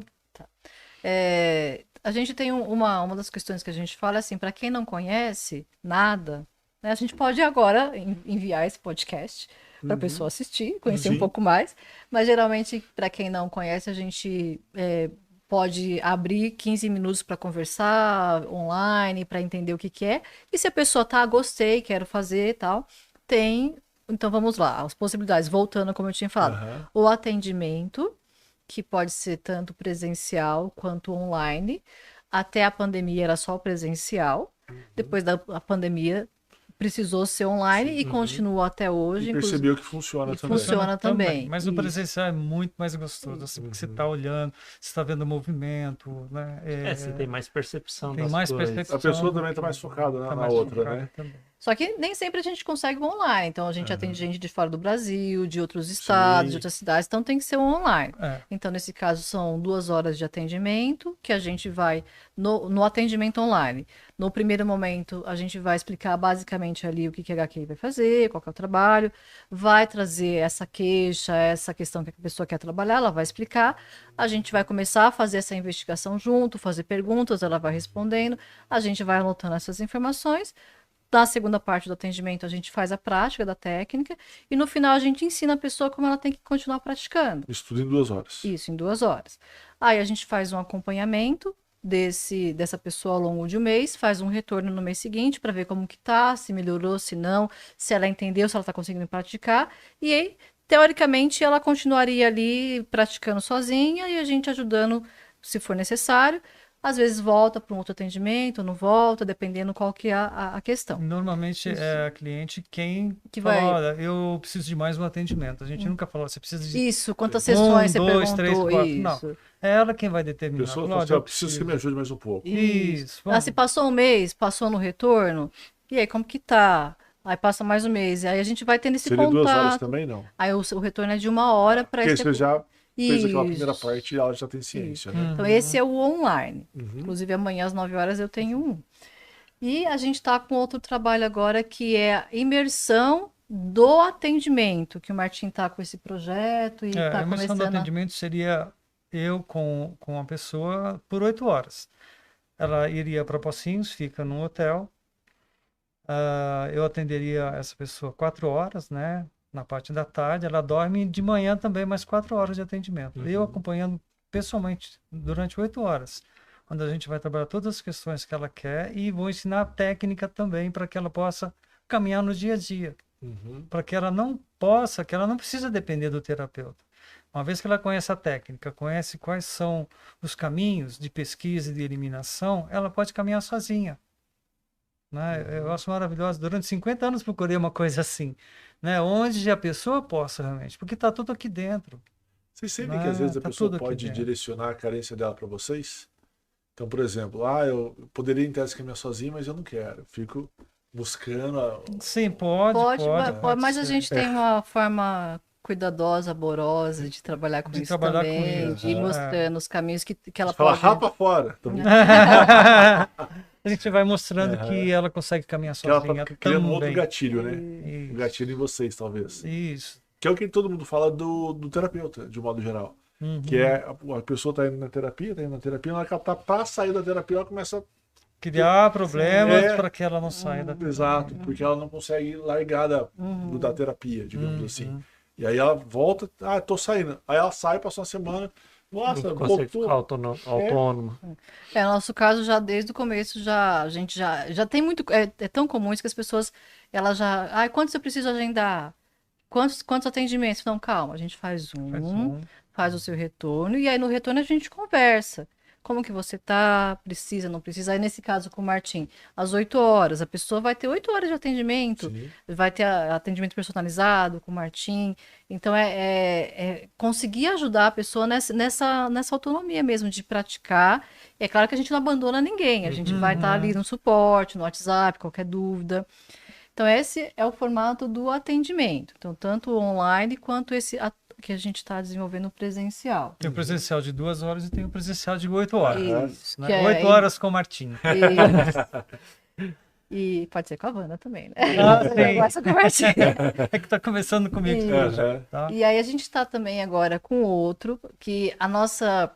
D: A gente tem uma das questões que a gente fala assim, para quem não conhece nada, né, a gente pode agora enviar esse podcast para a pessoa assistir, conhecer um
A: Sim.
D: pouco mais, mas geralmente, para quem não conhece, a gente pode abrir 15 minutos para conversar online, para entender o que que é, e se a pessoa tá, gostei, quero fazer e tal, então vamos lá, as possibilidades, voltando como eu tinha falado,
A: Aham.
D: o atendimento, que pode ser tanto presencial quanto online. Até a pandemia era só presencial. Depois da pandemia precisou ser online e continua até hoje.
A: E percebeu que funciona
D: E
A: também.
D: funciona também.
C: Mas o
D: Isso.
C: presencial é muito mais gostoso, assim, porque você está olhando, você está vendo o movimento, né?
E: Você tem mais percepção
C: tem
E: das
C: mais
E: coisas.
C: percepção.
A: A pessoa também está mais focada
C: Tá
A: na
C: mais
A: outra,
C: focada
A: né?
C: também.
D: Só que nem sempre a gente consegue o online. Então a gente atende gente de fora do Brasil, de outros estados, de outras cidades. Então tem que ser o online.
C: É.
D: Então, nesse caso, são 2 horas de atendimento que a gente vai no atendimento online. No primeiro momento, a gente vai explicar basicamente ali o que a HQI vai fazer, qual que é o trabalho, vai trazer essa queixa, essa questão que a pessoa quer trabalhar, ela vai explicar. A gente vai começar a fazer essa investigação junto, fazer perguntas, ela vai respondendo, a gente vai anotando essas informações. Na segunda parte do atendimento, a gente faz a prática da técnica e no final a gente ensina a pessoa como ela tem que continuar praticando.
A: Estudo em 2 horas.
D: Isso, em 2 horas. Aí a gente faz um acompanhamento dessa pessoa ao longo de um mês, faz um retorno no mês seguinte para ver como que tá, se melhorou, se não, se ela entendeu, se ela está conseguindo praticar. E aí, teoricamente, ela continuaria ali praticando sozinha e a gente ajudando se for necessário. Às vezes volta para um outro atendimento, não volta, dependendo qual que é a questão.
C: Normalmente é a cliente quem
D: Que
C: fala,
D: vai-
C: olha, eu preciso de mais um atendimento. A gente nunca falou, você precisa de
D: Isso, quantas sessões você
C: 2, 3,
D: perguntou?
C: 4.
D: Isso.
C: Não, é ela quem vai
A: A
C: determinar.
A: pessoa
C: Fala,
A: fala assim,
C: olha,
A: eu preciso que me ajude mais um pouco.
C: Isso.
D: Ah, se passou um mês, passou no retorno, e aí, como que tá? Aí passa mais um mês, e aí a gente vai tendo esse
A: Seria 2 horas
D: contato.
A: também, não.
D: Aí o retorno é de 1 hora para
A: Porque você já fez aquela
D: Isso.
A: primeira parte e ela já tem ciência, né?
D: Então, esse é o online.
A: Uhum.
D: Inclusive, amanhã às 9 horas eu tenho um. E a gente está com outro trabalho agora que é a imersão do atendimento, que o Martim está com esse projeto e
C: A
D: está
C: imersão do
D: começando.
C: atendimento seria eu com a pessoa por 8 horas. Ela iria para Pocinhos, fica num hotel. Eu atenderia essa pessoa 4 horas, né? Na parte da tarde. Ela dorme de manhã também mais 4 horas de atendimento. Eu acompanhando pessoalmente durante 8 horas. Onde a gente vai trabalhar todas as questões que ela quer e vou ensinar a técnica também para que ela possa caminhar no dia a dia.
A: Uhum.
C: Para que ela não precisa depender do terapeuta. Uma vez que ela conhece a técnica, conhece quais são os caminhos de pesquisa e de eliminação, ela pode caminhar sozinha. Né? Eu acho maravilhoso. Durante 50 anos procurei uma coisa assim, né? Onde a pessoa possa realmente, porque está tudo aqui dentro.
A: Vocês sentem que às vezes a
C: Tá
A: pessoa
C: tudo aqui
A: pode
C: dentro.
A: direcionar a carência dela para vocês? Então, por exemplo, eu poderia em tese caminhar sozinho, mas eu não quero. Fico buscando
C: Sim, pode,
D: Mas a
C: ser.
D: gente tem uma forma cuidadosa, amorosa de trabalhar com
C: De
D: isso
C: trabalhar com
D: também,
C: isso,
D: de ir
C: é.
D: mostrando os caminhos que ela
A: Fala,
D: pode.
A: rapa fora. Tô brincando.
C: A gente vai mostrando que ela consegue caminhar
A: Que ela
C: sozinha
A: tá criando um outro
C: também.
A: gatilho, né?
C: Isso.
A: Um gatilho em vocês, talvez.
C: Isso.
A: Que é o que todo mundo fala do terapeuta, de um modo geral.
C: Uhum.
A: Que é a pessoa tá indo na terapia, na hora que ela tá pra sair da terapia, ela começa.
C: Criar problemas
A: É.
C: para que ela não saia da
A: Exato, porque ela não consegue largar da terapia, digamos assim. E aí ela volta, tô saindo. Aí ela sai, passou uma semana, nossa,
E: Não consegue ficar
A: voltou.
E: autônomo.
D: No nosso caso, já desde o começo, a gente já tem muito. É tão comum isso que as pessoas, elas já. Quantos eu preciso agendar? Quantos atendimentos? Não, calma, a gente faz faz o seu retorno, e aí no retorno a gente conversa. Como que você tá? Precisa, não precisa? Aí nesse caso com o Martim, às 8 horas, a pessoa vai ter 8 horas de atendimento,
A: Sim.
D: vai ter atendimento personalizado com o Martim. Então é conseguir ajudar a pessoa nessa autonomia mesmo de praticar. E é claro que a gente não abandona ninguém, a gente vai estar ali no suporte, no WhatsApp, qualquer dúvida. Então esse é o formato do atendimento. Então tanto online quanto esse que a gente está desenvolvendo presencial.
C: Tem o presencial de 2 horas e tem o presencial de 8 horas.
D: Isso,
C: Né?
D: que é
C: 8 horas com o Martim.
D: E pode ser com a Wanda também, né?
C: Ah, sim.
D: Essa conversinha.
C: É que tá começando comigo. esse
D: Isso.
C: projeto, tá?
D: E aí a gente está também agora com outro, que a nossa...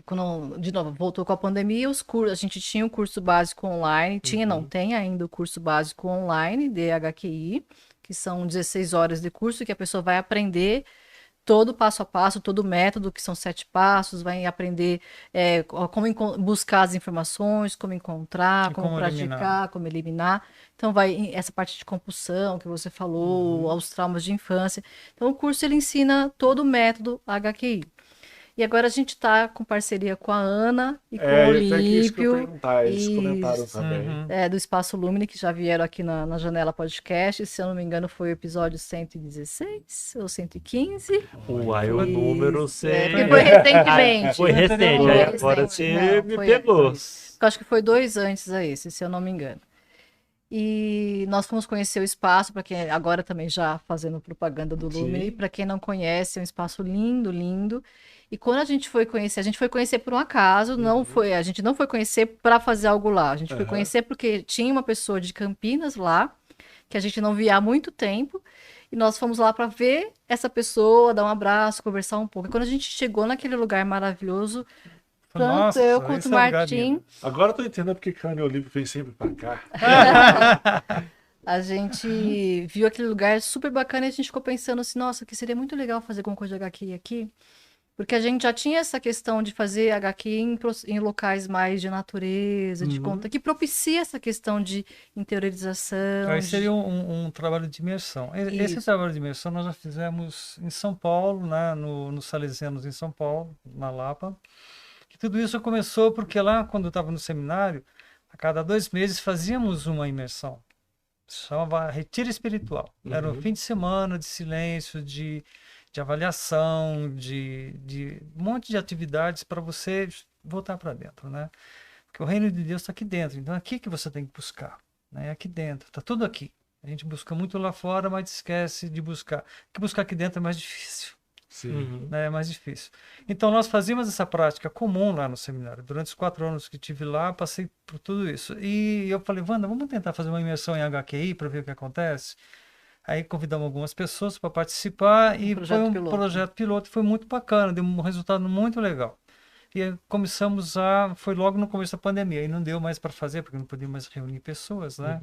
D: quando, de novo, voltou com a pandemia, os cursos, a gente tinha o curso básico online, não tem ainda o curso básico online de HQI, que são 16 horas de curso que a pessoa vai aprender todo passo a passo, todo o método, que são 7 passos, vai aprender como buscar as informações, como encontrar,
C: E
D: como
C: como
D: praticar,
C: eliminar.
D: como eliminar. Então, vai essa parte de compulsão que você falou, aos traumas de infância. Então, o curso ele ensina todo o método HQI. E agora a gente está com parceria com a Ana e com o
A: Até que isso que eu ia
D: Olímpio.
A: perguntar, eles comentaram
D: Isso.
A: também.
C: Uhum.
D: Do Espaço Lumine, que já vieram aqui na Janela Podcast. Se eu não me engano, foi o episódio 116 ou 115.
E: Uai, o número você.
D: Porque foi recentemente.
E: Foi recente, aí
D: Foi
E: agora
D: recente.
E: você
D: Não,
E: me
D: foi
E: pegou.
D: Eu acho que foi 2 antes a esse, se eu não me engano. E nós fomos conhecer o espaço, para quem agora também já fazendo propaganda do Lumine, para quem não conhece, é um espaço lindo, lindo. E quando a gente foi conhecer por um acaso, a gente não foi conhecer para fazer algo lá. A gente foi conhecer porque tinha uma pessoa de Campinas lá, que a gente não via há muito tempo, e nós fomos lá para ver essa pessoa, dar um abraço, conversar um pouco. E quando a gente chegou naquele lugar maravilhoso, tanto
C: Nossa,
D: eu quanto
C: esse
D: o
C: é o lugar
D: Martim,
C: lindo.
A: Agora eu tô entendendo porque que a Ana Olímpio vem sempre pra cá.
D: a gente viu aquele lugar super bacana e a gente ficou pensando assim, nossa, que seria muito legal fazer alguma coisa de HQ aqui. Porque a gente já tinha essa questão de fazer HQ em locais mais de natureza, de conta, que propicia essa questão de interiorização.
C: Aí seria um trabalho de imersão. Esse
D: Isso.
C: trabalho de imersão nós já fizemos em São Paulo, né, no Salesianos em São Paulo, na Lapa. E tudo isso começou porque lá, quando eu estava no seminário, a cada 2 meses fazíamos uma imersão. Se chamava Retiro Espiritual. Era um fim de semana de silêncio, de avaliação, de um monte de atividades para você voltar para dentro, né? Porque o reino de Deus está aqui dentro, então é aqui que você tem que buscar, né? É aqui dentro, está tudo aqui. A gente busca muito lá fora, mas esquece de buscar. Porque buscar aqui dentro é mais difícil,
A: Sim.
C: né? É mais difícil. Então nós fazíamos essa prática comum lá no seminário. Durante os 4 anos que tive lá, passei por tudo isso. E eu falei, Wanda, vamos tentar fazer uma imersão em HQI para ver o que acontece? Aí convidamos algumas pessoas para participar e foi um projeto piloto, foi muito bacana, deu um resultado muito legal. E aí começamos foi logo no começo da pandemia, e não deu mais para fazer, porque não podia mais reunir pessoas, né?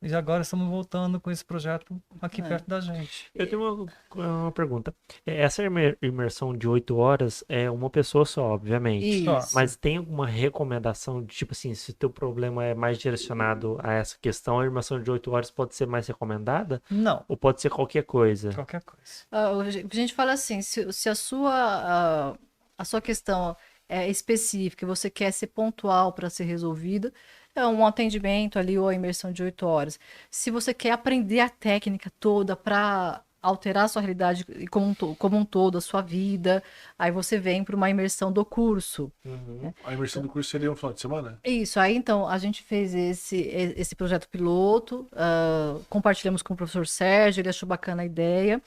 C: E agora estamos voltando com esse projeto aqui perto da gente.
E: Eu tenho uma pergunta. Essa imersão de 8 horas é uma pessoa só, obviamente.
D: Isso.
E: Mas tem alguma recomendação de, tipo assim, se o teu problema é mais direcionado a essa questão, a imersão de 8 horas pode ser mais recomendada?
C: Não,
E: Ou pode ser qualquer coisa?
C: qualquer coisa.
D: A gente fala assim, se a sua questão é específica e você quer ser pontual para ser resolvida, é um atendimento ali ou a imersão de 8 horas. Se você quer aprender a técnica toda para alterar a sua realidade como um todo, a sua vida, aí você vem para uma imersão do curso.
A: A imersão do curso seria um final de semana?
D: Isso, aí então a gente fez esse projeto piloto, compartilhamos com o professor Sérgio, ele achou bacana a ideia.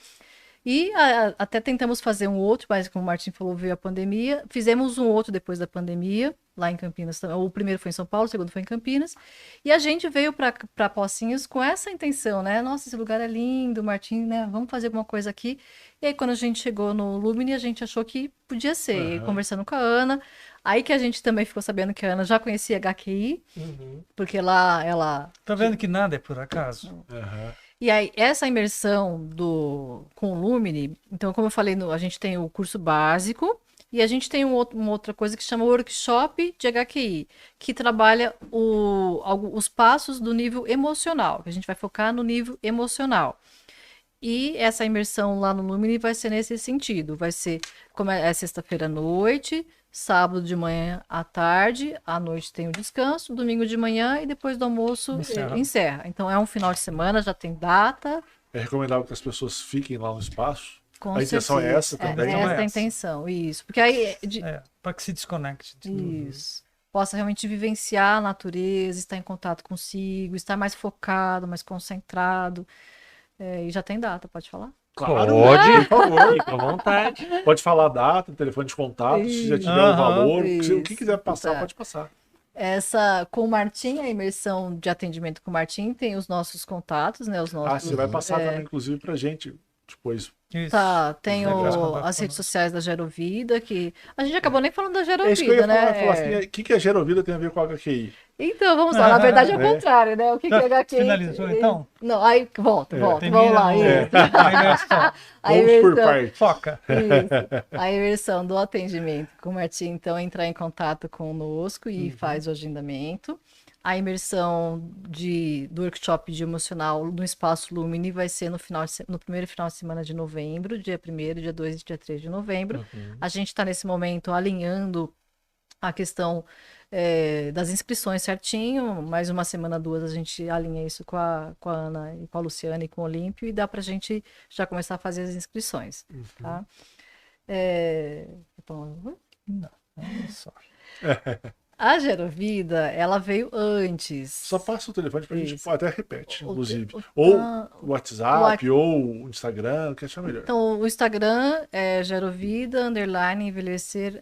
D: E até tentamos fazer um outro, mas como o Martim falou, veio a pandemia. Fizemos um outro depois da pandemia, lá em Campinas. O primeiro foi em São Paulo, o segundo foi em Campinas. E a gente veio para Pocinhos com essa intenção, né? Nossa, esse lugar é lindo, Martim, né? Vamos fazer alguma coisa aqui. E aí, quando a gente chegou no Lumine, a gente achou que podia ser. E aí, conversando com a Ana, aí que a gente também ficou sabendo que a Ana já conhecia HQI, porque lá ela...
C: Tá vendo que nada é por acaso?
D: E aí, essa imersão com o Lumine, então, como eu falei, a gente tem o curso básico e a gente tem uma outra coisa que chama Workshop de HQI, que trabalha os passos do nível emocional, que a gente vai focar no nível emocional. E essa imersão lá no Lumine vai ser nesse sentido, vai ser como é sexta-feira à noite, sábado de manhã à tarde, à noite tem o descanso, domingo de manhã e depois do almoço encerra. Então é um final de semana, já tem data.
A: É recomendável que as pessoas fiquem lá no espaço?
D: Com
A: A intenção é essa também?
D: É essa a intenção, isso. Porque aí...
C: para que se desconecte.
D: Isso. Possa realmente vivenciar a natureza, estar em contato consigo, estar mais focado, mais concentrado. E já tem data, pode falar?
A: Claro,
E: Pode,
A: por favor.
E: fica à vontade.
A: Pode falar a data, telefone de contato, se já tiver o
C: Aham,
A: valor.
D: isso,
A: O que quiser passar,
D: tá.
A: pode passar.
D: Essa, com o Martim, a imersão de atendimento com o Martim tem os nossos contatos, né? Os nossos,
A: Você vai passar também, inclusive, pra gente depois.
C: Isso.
D: Tá, tem
A: Legal.
D: as redes sociais da Gerovida, que a gente acabou nem falando da
A: É isso que eu ia
D: Gerovida,
A: falar.
D: né?
A: Falar assim, o que a Gerovida tem a ver com a HQI?
D: Então, vamos lá. Na verdade é o
A: É.
D: contrário, né? O que é HQ?
C: Finalizou, então?
D: Não, aí volta.
C: Termina
D: Vamos lá.
C: no-
D: Isso.
C: a imersão.
D: A
A: Vamos por
D: imersão.
A: parte.
C: Foca.
D: Isso. A imersão do atendimento com o Martim, então, entrar em contato conosco e faz o agendamento. A imersão do workshop de emocional no Espaço Lumine vai ser no primeiro final de semana de novembro, dia 1º, dia 2 e dia 3 de novembro. A gente está nesse momento alinhando a questão das inscrições certinho, mais uma semana, 2, a gente alinha isso com a Ana e com a Luciana e com o Olímpio e dá pra gente já começar a fazer as inscrições, tá?
C: Olha só.
D: A Gerovida, ela veio antes.
A: Só passa o telefone pra gente,
D: Isso.
A: até repete, inclusive.
D: o-
A: Ou
D: ah,
A: o WhatsApp, ou o Instagram, o que achar melhor.
D: Então, o Instagram é Gerovida, _envelhecer,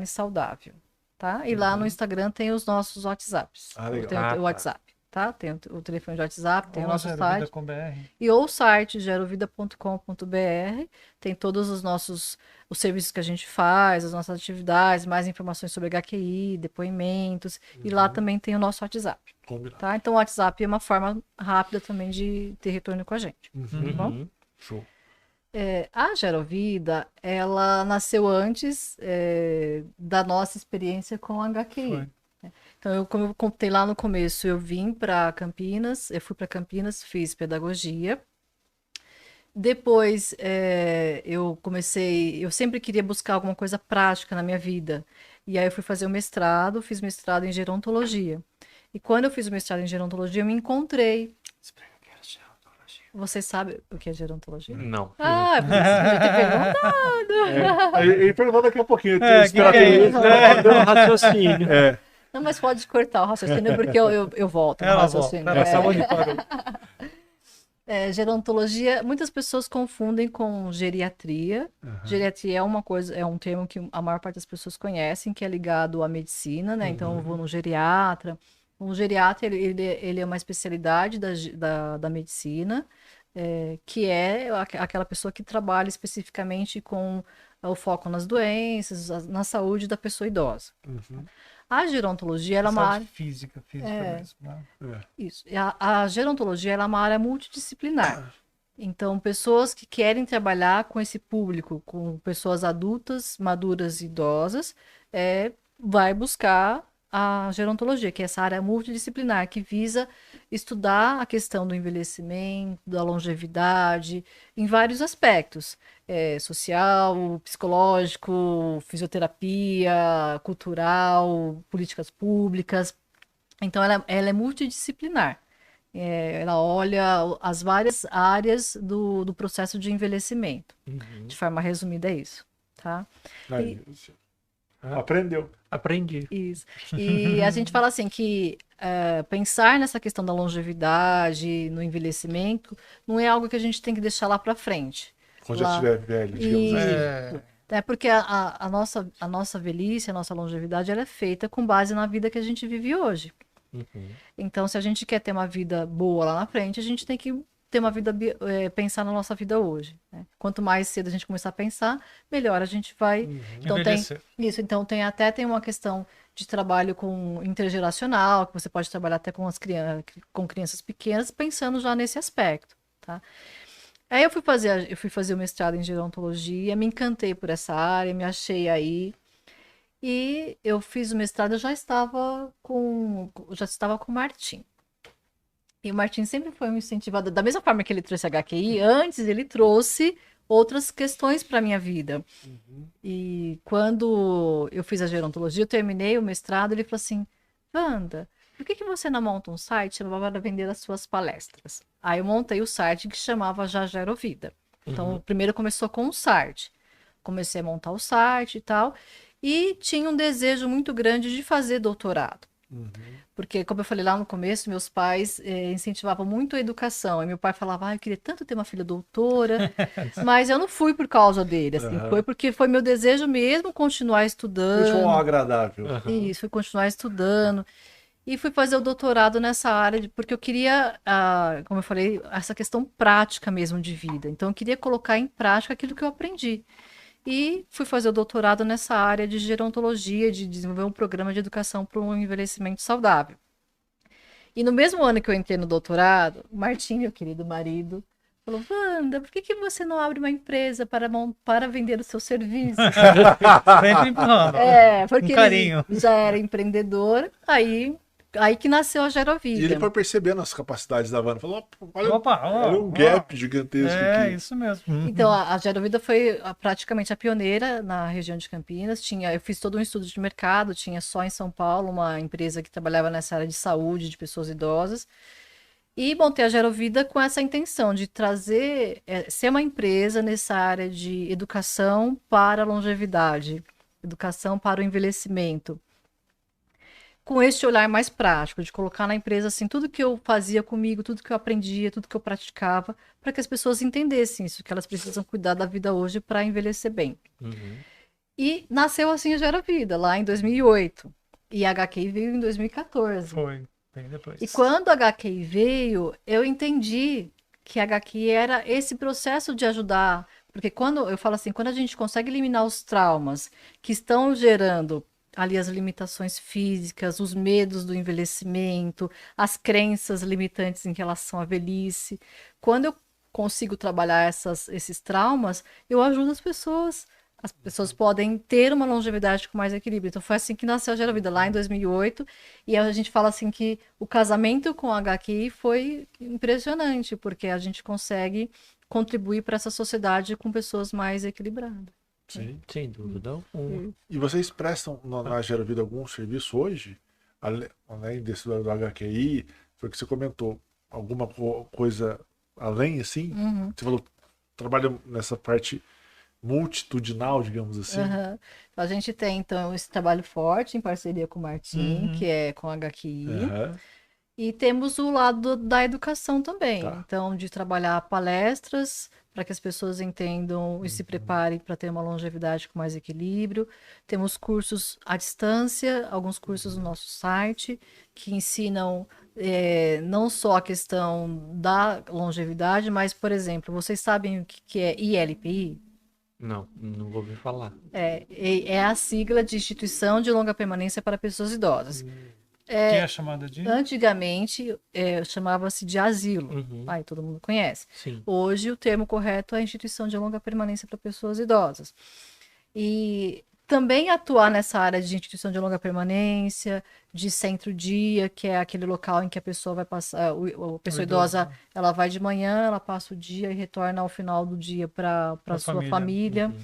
D: _saudável, tá? E lá no Instagram tem os nossos WhatsApps.
A: Legal.
D: Tem
E: Ah,
D: o
E: tá.
D: WhatsApp, tá? Tem o telefone de WhatsApp, tem o nosso
C: Vida
D: site.
C: com BR.
D: E ou o site gerovida.com.br, tem todos os serviços que a gente faz, as nossas atividades, mais informações sobre HQI, depoimentos, e lá também tem o nosso WhatsApp,
A: Combinado.
D: tá? Então o WhatsApp é uma forma rápida também de ter retorno com a gente, tá bom?
E: Uhum.
A: Show.
D: A Gerovida, ela nasceu antes da nossa experiência com a HQI.
C: Foi.
D: Então, como eu contei lá no começo, eu fui para Campinas, fiz pedagogia. Depois, eu sempre queria buscar alguma coisa prática na minha vida. E aí eu fui fazer o mestrado, fiz mestrado em gerontologia. E quando eu fiz o mestrado em gerontologia, eu me encontrei. Você sabe o que é gerontologia?
E: Não.
D: Ah, por isso que eu já te perguntado.
A: Ele perguntou daqui a pouquinho.
C: É,
A: esperar
C: que é
A: tudo
C: isso?
A: isso.
E: Deu um raciocínio.
A: É.
D: Não, mas pode cortar o raciocínio, porque eu volto no
C: Ela volta.
D: raciocínio.
C: Ela
D: É.
C: sabe onde parou.
D: Gerontologia, muitas pessoas confundem com geriatria. Geriatria é um termo que a maior parte das pessoas conhecem, que é ligado à medicina, né? Então, eu vou no geriatra. O geriatra, ele é uma especialidade da medicina, que é aquela pessoa que trabalha especificamente com o foco nas doenças, na saúde da pessoa idosa. A gerontologia, ela é uma
C: Saúde
D: área...
C: física
D: É.
C: mesmo. Né?
D: Isso. E a gerontologia ela é uma área multidisciplinar. Então, pessoas que querem trabalhar com esse público, com pessoas adultas, maduras e idosas, vai buscar a gerontologia, que é essa área multidisciplinar, que visa estudar a questão do envelhecimento, da longevidade, em vários aspectos. Social, psicológico, fisioterapia, cultural, políticas públicas. Então, ela é multidisciplinar. Ela olha as várias áreas do processo de envelhecimento. De forma resumida, é isso, tá?
A: Aí, aprendeu.
E: Aprendi.
D: Isso. E a gente fala assim que pensar nessa questão da longevidade, no envelhecimento, não é algo que a gente tem que deixar lá para frente.
A: Quando já estiver velho, digamos assim.
D: Porque a nossa velhice, a nossa longevidade, ela é feita com base na vida que a gente vive hoje. Então, se a gente quer ter uma vida boa lá na frente, a gente tem que ter uma vida, pensar na nossa vida hoje, né? Quanto mais cedo a gente começar a pensar, melhor a gente vai. Então
C: Envelhecer.
D: então tem uma questão de trabalho intergeracional, que você pode trabalhar até com crianças pequenas, pensando já nesse aspecto, tá? Aí eu fui fazer o mestrado em gerontologia, me encantei por essa área, me achei aí. E eu fiz o mestrado, eu já estava com o Martim. E o Martim sempre foi um incentivador. Da mesma forma que ele trouxe a HQI, antes ele trouxe outras questões para a minha vida. E quando eu fiz a gerontologia, eu terminei o mestrado, ele falou assim, Wanda, por que você não monta um site para vender as suas palestras? Aí eu montei o site que chamava Já Gero Vida. Então, primeiro começou com um site. Comecei a montar o site e tal. E tinha um desejo muito grande de fazer doutorado. Porque, como eu falei lá no começo, meus pais incentivavam muito a educação. E meu pai falava, eu queria tanto ter uma filha doutora, mas eu não fui por causa dele, assim, foi porque foi meu desejo mesmo continuar estudando.
A: Foi um agradável.
D: Isso, fui continuar estudando. E fui fazer o doutorado nessa área, porque eu queria, como eu falei, essa questão prática mesmo de vida. Então, eu queria colocar em prática aquilo que eu aprendi. E fui fazer o doutorado nessa área de gerontologia, de desenvolver um programa de educação para um envelhecimento saudável. E no mesmo ano que eu entrei no doutorado, o Martim, meu querido marido, falou, Wanda, por que você não abre uma empresa para vender o seu serviço?
C: Sempre empurrando.
D: Porque
C: carinho.
D: ele já era empreendedor, aí que nasceu a Gerovida.
A: E ele foi percebendo as capacidades da Wanda. Falou, olha um
C: Ó.
A: gap gigantesco aqui.
C: Isso mesmo.
D: Então, a Gerovida foi praticamente a pioneira na região de Campinas. Eu fiz todo um estudo de mercado, tinha só em São Paulo uma empresa que trabalhava nessa área de saúde de pessoas idosas. E montei a Gerovida com essa intenção de trazer, ser uma empresa nessa área de educação para a longevidade, educação para o envelhecimento. Com este olhar mais prático, de colocar na empresa assim, tudo que eu fazia comigo, tudo que eu aprendia, tudo que eu praticava, para que as pessoas entendessem isso, que elas precisam cuidar da vida hoje para envelhecer bem. E nasceu assim a Gerovida, lá em 2008. E a HQI veio em 2014.
C: Foi, bem depois.
D: E quando a HQI veio, eu entendi que a HQI era esse processo de ajudar. Porque quando eu falo assim, quando a gente consegue eliminar os traumas que estão gerando ali as limitações físicas, os medos do envelhecimento, as crenças limitantes em relação à velhice. Quando eu consigo trabalhar esses traumas, eu ajudo as pessoas. As pessoas podem ter uma longevidade com mais equilíbrio. Então foi assim que nasceu a Gerovida, lá em 2008. E a gente fala assim que o casamento com a HQI foi impressionante, porque a gente consegue contribuir para essa sociedade com pessoas mais equilibradas.
A: Sim.
E: Sem dúvida.
A: E vocês prestam na Gerovida algum serviço hoje? Além desse do HQI, foi que você comentou, alguma coisa além, assim? Você falou, trabalha nessa parte multitudinal, digamos assim.
D: A gente tem, então, esse trabalho forte em parceria com o Martim, que é com a HQI. E temos o lado da educação também. Então, de trabalhar palestras para que as pessoas entendam e se preparem para ter uma longevidade com mais equilíbrio. Temos cursos à distância, alguns cursos no nosso site, que ensinam não só a questão da longevidade, mas, por exemplo, vocês sabem o que é ILPI?
E: Não vou ouvir falar.
D: É a sigla de Instituição de Longa Permanência para Pessoas Idosas.
C: Que é chamada de?
D: Antigamente chamava-se de asilo. Aí todo mundo conhece.
E: Sim.
D: Hoje o termo correto é Instituição de Longa Permanência para Pessoas Idosas. E também atuar nessa área de instituição de longa permanência, de centro-dia, que é aquele local em que a pessoa vai passar, a pessoa idosa, ela vai de manhã, ela passa o dia e retorna ao final do dia para a sua família.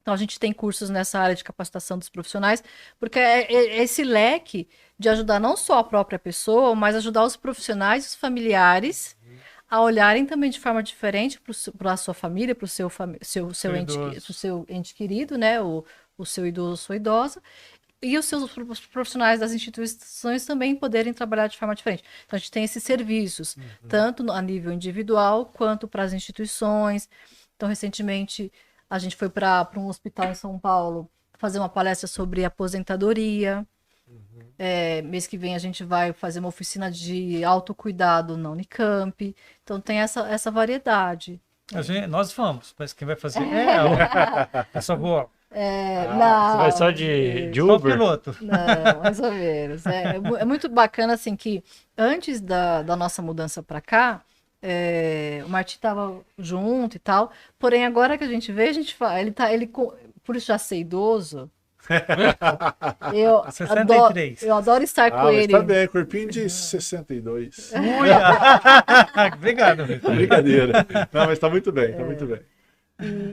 D: Então, a gente tem cursos nessa área de capacitação dos profissionais, porque é esse leque de ajudar não só a própria pessoa, mas ajudar os profissionais e os familiares a olharem também de forma diferente para a sua família, para o seu ente querido, né? O seu idoso ou sua idosa, e os seus profissionais das instituições também poderem trabalhar de forma diferente. Então, a gente tem esses serviços, tanto a nível individual, quanto para as instituições. Então, recentemente, a gente foi para um hospital em São Paulo fazer uma palestra sobre aposentadoria. Mês que vem a gente vai fazer uma oficina de autocuidado na Unicamp. Então tem essa variedade.
C: Nós vamos, mas quem vai fazer é só boa.
D: Não,
E: você vai só de
C: Só
E: Uber?
C: piloto.
D: Não, mais ou menos. É muito bacana assim que antes da nossa mudança para cá, o Martim estava junto e tal. Porém, agora que a gente vê, ele por já ser idoso. Eu
C: 63.
D: adoro estar com
A: mas
D: ele.
A: tá bem, corpinho de 62.
C: Obrigado.
A: Brincadeira. Não, mas tá muito bem, tá muito bem.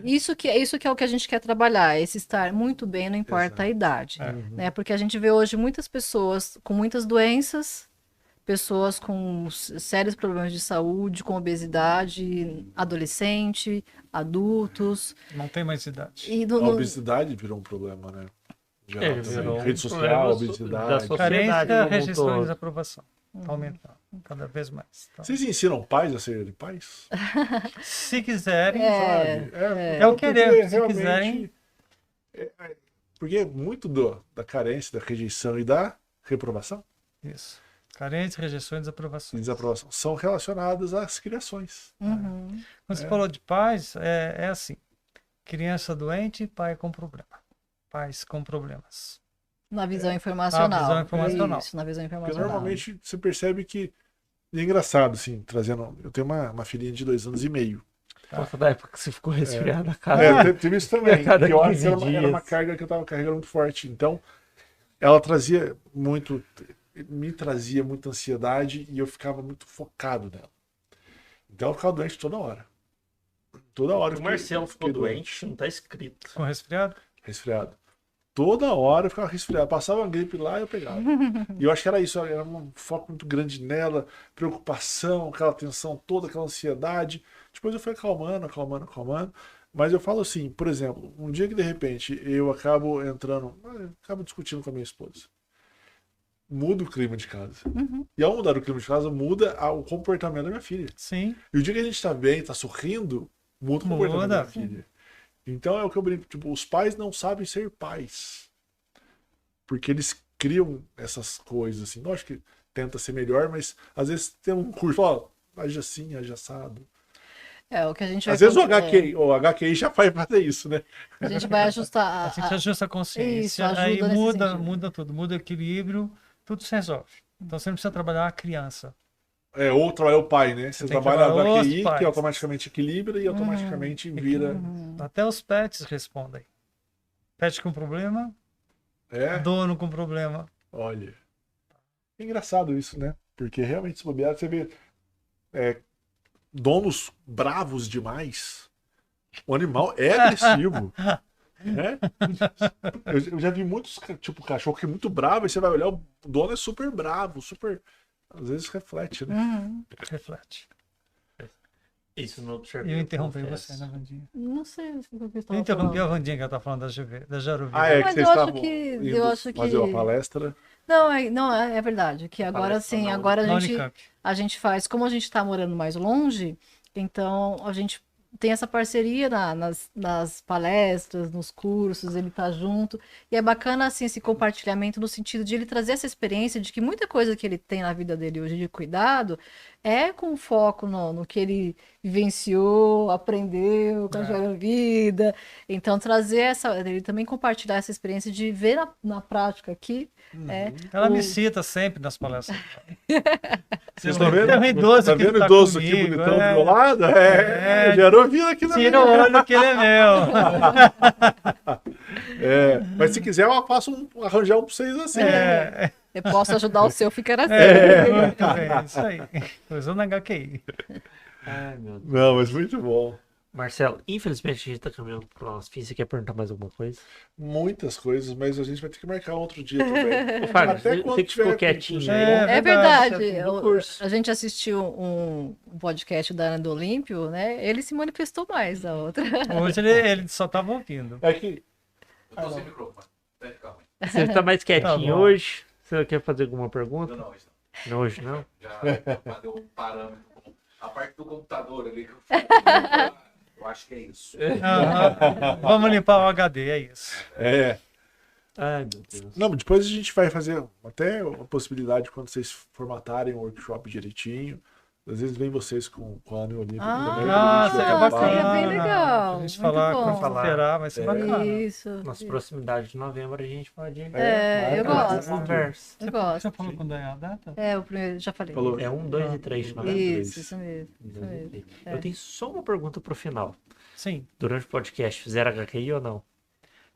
D: Isso que é o que a gente quer trabalhar, esse estar muito bem, não importa a idade. Né? Porque a gente vê hoje muitas pessoas com muitas doenças, pessoas com sérios problemas de saúde, com obesidade, adolescente, adultos.
C: Não tem mais idade.
A: A obesidade virou um problema, né? geral
E: Ele
A: também.
E: virou
A: Rede
E: um
A: social,
E: problema da
A: obesidade.
E: sociedade
C: Carência,
E: como um
C: rejeição e
E: todo.
C: desaprovação. Aumentando cada vez mais. Então,
A: Vocês ensinam pais a serem pais?
C: se quiserem,
A: Sabe?
C: É o querer,
A: porque
C: se
A: realmente-
C: quiserem.
A: Porque muito da carência, da rejeição e da reprovação
C: Isso. Carência, rejeição e
A: e
C: desaprovação.
A: desaprovação são relacionadas às criações.
D: Uhum.
C: Quando você falou de pais, é assim. Criança doente, pai com problema. Pais com problemas.
D: Na visão informacional.
C: Na visão informacional.
D: Isso, na visão
A: Porque
D: informacional.
A: normalmente você percebe que. E é engraçado, assim, trazendo. Eu tenho uma filhinha de 2 anos e meio.
E: Nossa, da época que você ficou resfriado na casa.
A: Teve isso também.
E: Cada
A: Que eu acho
E: 15
A: que era uma
E: dias.
A: carga que eu tava carregando muito forte. Então, ela trazia muito. Me trazia muita ansiedade e eu ficava muito focado nela. Então, eu ficava doente toda hora. Toda hora. eu
E: O
A: fiquei-
E: Marcelo ficou
A: fiquei
E: doente, não tá escrito.
C: Com resfriado?
A: Resfriado. Toda hora eu ficava resfriado. Passava uma gripe lá e eu pegava. E eu acho que era isso, era um foco muito grande nela, preocupação, aquela tensão toda, aquela ansiedade. Depois eu fui acalmando. Mas eu falo assim, por exemplo, um dia que de repente eu acabo discutindo com a minha esposa. Muda o clima de casa. E ao mudar o clima de casa, muda o comportamento da minha filha.
C: Sim.
A: E o dia que a gente tá bem, tá sorrindo, muda o comportamento da minha filha. Então é o que eu brinco, tipo, os pais não sabem ser pais. Porque eles criam essas coisas, assim. Lógico que tenta ser melhor, mas às vezes tem um curso, ó, age assim, age assado.
D: É, o que a gente vai
A: Às vezes o
D: fazer-
A: HQI já vai fazer isso, né?
D: a gente vai ajustar.
C: A gente ajusta a consciência,
D: Isso, ajuda
C: aí
D: nesse
C: muda,
D: sentido.
C: muda tudo, muda o equilíbrio, tudo se resolve. Então você não precisa trabalhar a criança.
A: Ou trabalhar o pai, né? Você
C: tem que
A: trabalha o
C: trabalhar os
A: HQI, que
C: pais.
A: automaticamente equilibra e automaticamente vira.
C: Até os pets respondem. Pet com problema, dono com problema.
A: Olha. É engraçado isso, né? Porque realmente, se bobear, você vê donos bravos demais. O animal é agressivo. Né? Eu já vi muitos, tipo, cachorro que é muito bravo, e você vai olhar, o dono é super bravo, super. Às vezes reflete, né?
C: Reflete.
E: Isso não observei.
C: Eu interrompi
E: confesso.
C: você, né, Vandinha?
D: Não sei o que eu
C: Eu
D: estava
C: interrompi a
D: falando.
C: Vandinha que ela tá falando da Jarovina.
A: Ah, é que
D: Mas
A: vocês
D: eu acho
A: estavam
D: que-
A: indo
D: eu acho que-
A: fazer uma palestra.
D: Não, é verdade. Que agora
E: Palestra
D: sim,
E: na
D: agora
C: Na
D: a gente,
C: Unicamp.
D: a gente faz, como a gente está morando mais longe, então a gente tem essa parceria nas palestras, nos cursos, ele tá junto. E é bacana, assim, esse compartilhamento no sentido de ele trazer essa experiência de que muita coisa que ele tem na vida dele hoje de cuidado é com foco no que ele vivenciou, aprendeu com a vida. Então, ele também compartilhar essa experiência de ver na prática aqui.
C: Ela me cita sempre nas palestras.
A: Vocês estão vendo?
C: Tem um idoso
A: Tá
C: que
A: vendo o
C: tá
A: idoso aqui
C: comigo,
A: bonitão do meu lado? Gerou vida aqui na
C: Tira o olho que ele é meu.
A: Mas se quiser, eu faço arranjar um pra vocês assim.
D: Eu posso ajudar o seu a ficar assim.
C: Muito bem, isso aí. Usando HQI.
E: Ai, meu Deus.
A: Não, mas muito bom.
E: Marcelo, infelizmente a gente tá caminhando pro nosso fim. Você quer perguntar mais alguma coisa?
A: Muitas coisas, mas a gente vai ter que marcar outro dia também.
E: Ô, Fábio,
A: Até
E: você
A: quando
E: que ficou
A: tiver
E: quietinho
A: curso.
E: aí.
D: É verdade.
E: do curso.
D: A gente assistiu um podcast da Ana do Olímpio, né? Ele se manifestou mais da outra.
C: Hoje ele só tava ouvindo.
A: É que
F: Eu tô sem microfone. Calma aí.
E: Você tá mais quietinho
C: bom.
E: hoje? Você quer fazer alguma pergunta?
F: Não, isso não.
E: Não, hoje não?
F: Já deu um parâmetro. A parte do computador ali que eu acho que é isso.
C: Aham. Vamos limpar o HD, é isso.
E: Ai, meu Deus.
A: Não, depois a gente vai fazer até a possibilidade quando vocês formatarem o workshop direitinho. Às vezes vem vocês com a Ana Olímpica também.
C: Ah,
A: pra gente
C: seria
A: acabar.
C: bacana.
D: Seria bem legal,
C: A gente
D: muito
C: falar
D: bom.
C: quando será, vai ser bacana.
D: Isso.
E: Nossa proximidade de novembro a gente pode.
D: Eu
A: marca
D: gosto.
E: Conversa.
D: Eu gosto.
C: Você falou quando é a data?
D: É, o primeiro, já falei.
A: Falou.
E: É 1, 2 e 3 de novembro.
D: Isso mesmo. Isso mesmo.
E: Eu tenho só uma pergunta pro final.
C: Sim,
E: Durante o podcast, fizeram HQI ou não?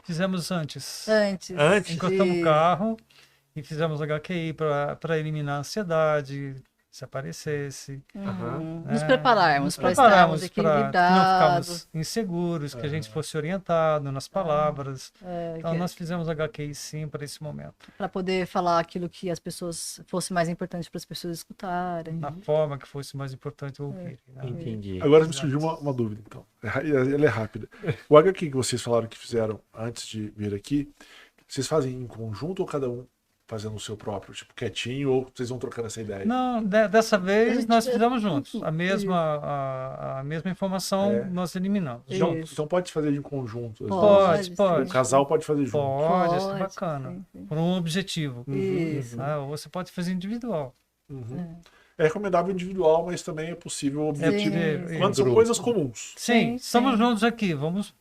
C: fizemos antes.
D: Antes.
E: Antes?
C: Encostamos o carro e fizemos HQI para eliminar a ansiedade, se aparecesse.
D: Nos prepararmos para
C: Preparamos
D: estarmos
C: para não
D: equilibrados.
C: ficarmos inseguros, que a gente fosse orientado nas palavras. Então, nós fizemos HQI sim para esse momento.
D: Para poder falar aquilo que as pessoas fosse mais importante para as pessoas escutarem.
C: Na forma que fosse mais importante ouvir. Né?
E: Entendi.
A: Agora me surgiu uma dúvida, então. Ela é rápida. O HQ que vocês falaram que fizeram antes de vir aqui, Vocês fazem em conjunto ou cada um fazendo o seu próprio, tipo, quietinho, ou vocês vão trocando essa ideia?
C: Não, dessa vez
D: gente-
C: nós fizemos juntos.
D: Isso.
C: A mesma informação
A: É.
C: nós eliminamos.
A: Então,
D: Isso.
A: então pode fazer em conjunto.
C: Pode.
A: O casal pode fazer junto.
C: Pode, isso é
D: Pode,
C: bacana.
D: sim, sim.
C: Por um objetivo.
D: Isso.
C: Ou você pode fazer individual.
A: Uhum. É recomendável individual, mas também é possível o objetivo.
C: Sim,
A: Quando são
E: grupo.
A: coisas comuns.
C: Sim,
D: Sim,
C: estamos
D: sim.
C: juntos aqui. Vamos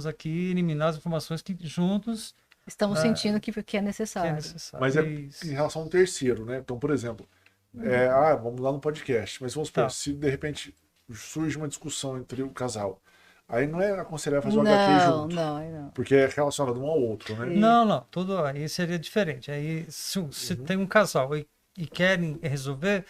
C: aqui eliminar as informações que juntos
D: Estamos sentindo que é
C: que é
D: necessário.
C: necessário.
A: Mas é
C: Isso.
A: em relação a um terceiro, né? Então, por exemplo, vamos lá no podcast, mas vamos supor,
C: Tá.
A: se de repente surge uma discussão entre o casal, aí não é aconselhável fazer um HQ
D: Não,
A: junto,
D: não, aí não.
A: porque é relacionado um ao outro, né?
C: Não, tudo aí seria diferente. Aí, se tem um casal e querem resolver,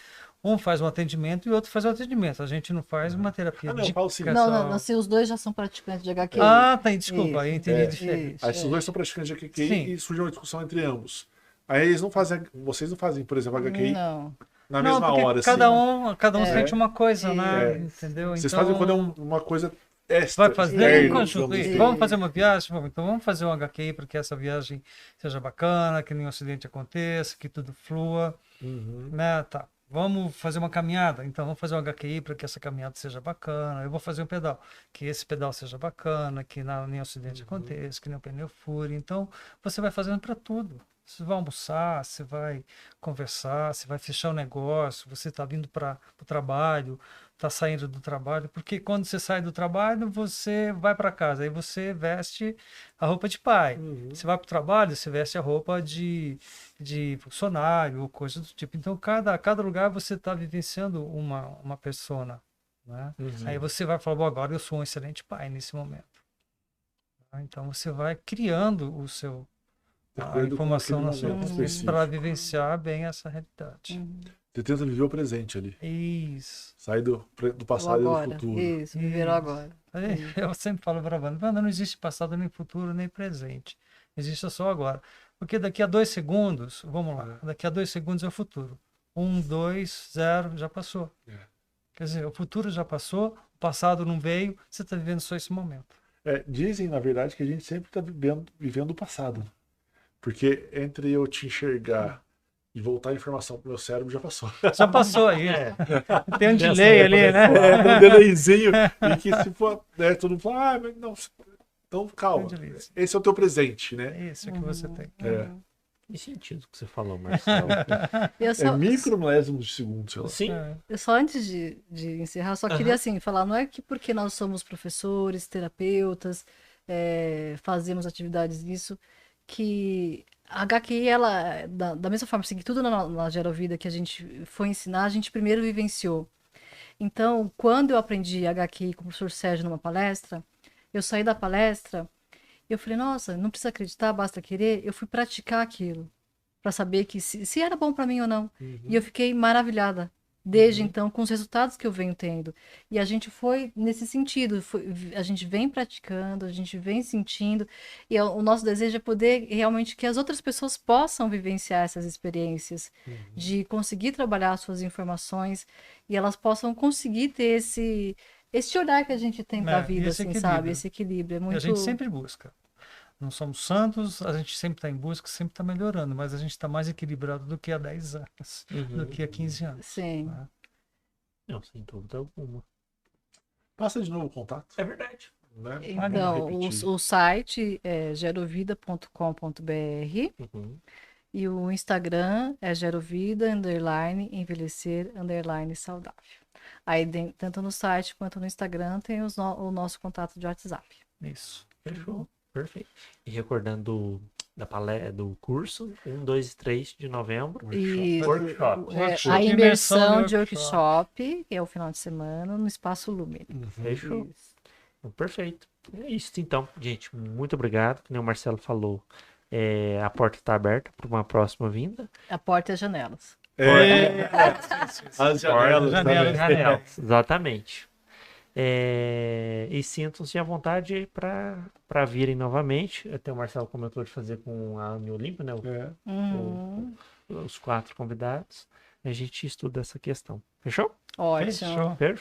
C: um faz um atendimento e o outro faz um atendimento. A gente não faz uma terapia
A: Ah, não, eu
C: de
A: falo assim,
C: casal.
D: Não, se os dois já são praticantes de HQ.
C: Ah, tá, desculpa,
D: Isso.
C: aí entendi
A: É.
C: diferente.
A: Aí se os dois são praticantes de HQI
C: Sim.
A: e surge uma discussão entre ambos. Aí eles não fazem, vocês não fazem, por exemplo, HQI
D: Não.
A: na
C: Não,
A: mesma
C: porque
A: hora,
C: cada
A: assim.
C: um sente uma coisa, né?
A: É.
C: Entendeu?
A: Vocês
C: Então,
A: fazem quando é uma coisa extra.
C: vai fazer
A: externa,
C: em conjunto.
A: digamos assim.
C: Vamos fazer uma viagem? Então vamos fazer um HQI para que essa viagem seja bacana, que nenhum acidente aconteça, que tudo flua,
A: Uhum.
C: né? Tá. Vamos fazer uma caminhada? Então vamos fazer um HQI para que essa caminhada seja bacana. Eu vou fazer um pedal, que esse pedal seja bacana, que nenhum acidente aconteça, que nenhum pneu fure. Então você vai fazendo para tudo. Você vai almoçar, você vai conversar, você vai fechar o negócio, você está vindo para o trabalho, está saindo do trabalho, porque quando você sai do trabalho, você vai para casa, aí você veste a roupa de pai. Você vai para o trabalho, você veste a roupa de funcionário ou coisa do tipo. Então, cada lugar você está vivenciando uma persona, né? Aí você vai falar, bom, agora eu sou um excelente pai nesse momento. Então, você vai criando
A: De
C: a
A: acordo com
C: informação
A: aquele
C: na sua
A: momento
C: consciência
A: específico.
C: para vivenciar bem essa realidade.
A: Você tenta viver o presente ali.
C: Isso.
A: Sai do
D: O
A: passado e do
D: agora.
A: futuro.
D: Isso, viver o
C: Isso.
D: agora.
C: Aí, eu sempre falo para a Wanda, não existe passado, nem futuro, nem presente. Existe só agora. Porque daqui a 2 segundos, vamos lá, daqui a 2 segundos é o futuro. 1, 2, 0, já passou.
A: É.
C: Quer dizer, o futuro já passou, o passado não veio, você está vivendo só esse momento.
A: Dizem, na verdade, que a gente sempre está vivendo o passado. Porque entre eu te enxergar e voltar a informação pro meu cérebro já passou.
C: Já passou aí. Tem um
E: Dessa
C: delay
E: época,
C: ali,
E: né?
C: né?
A: Um delayzinho. E que se for, né, todo mundo fala, mas não. Então, calma.
C: Tem um delay.
A: Esse é o teu presente, né?
C: É isso que você tem.
E: Que sentido que você falou, Marcelo?
D: Eu
A: É
D: só,
A: micromilésimos de segundo, sei lá.
E: Sim.
C: É.
D: eu só antes de encerrar, só queria assim falar, não é que porque nós somos professores, terapeutas, fazemos atividades disso, que a HQI, ela, da mesma forma assim, que tudo na Gerovida que a gente foi ensinar, a gente primeiro vivenciou. Então, quando eu aprendi HQI com o professor Sérgio numa palestra, eu saí da palestra, eu falei, nossa, não precisa acreditar, basta querer. Eu fui praticar aquilo, para saber que se era bom para mim ou não. E eu fiquei maravilhada, desde então, com os resultados que eu venho tendo. E a gente foi nesse sentido, a gente vem praticando, a gente vem sentindo, e o nosso desejo é poder realmente que as outras pessoas possam vivenciar essas experiências, de conseguir trabalhar as suas informações, e elas possam conseguir ter esse olhar que a gente tem para a vida,
C: esse
D: assim,
C: equilíbrio.
D: sabe? Esse equilíbrio é
C: E
D: muito...
C: a gente sempre busca. Não somos santos, a gente sempre está em busca, sempre está melhorando, mas a gente está mais equilibrado do que há 10 anos, do que há 15 anos.
D: Sim.
C: né?
E: Não, sem dúvida alguma.
A: Passa de novo o contato.
E: É verdade.
A: Né?
D: Então,
A: Repetir.
D: o site é gerovida.com.br
E: Uhum.
D: e o Instagram é gerovida_envelhecer_saudável. Aí, tanto no site quanto no Instagram, tem o nosso contato de WhatsApp.
C: Isso.
E: Fechou. Perfeito. E recordando do curso, 1, 2 e 3 de novembro.
D: E
E: Workshop.
C: Workshop
D: a
C: de
D: imersão de
C: workshop.
D: workshop, que é o final de semana, no Espaço Lumen.
E: Fechou.
D: Isso.
E: Perfeito. É isso então, gente. Muito obrigado. Como o Marcelo falou, a porta está aberta para uma próxima vinda.
D: A porta e as janelas.
A: As janelas.
C: Janelas.
E: Janelas, exatamente. E sintam-se à vontade para virem novamente. Até o Marcelo comentou de fazer com a Uni Olímpia, né?
D: Uhum.
E: Os 4 convidados. A gente estuda essa questão. Fechou?
D: Ótimo.
C: Fechou.
E: Perfeito.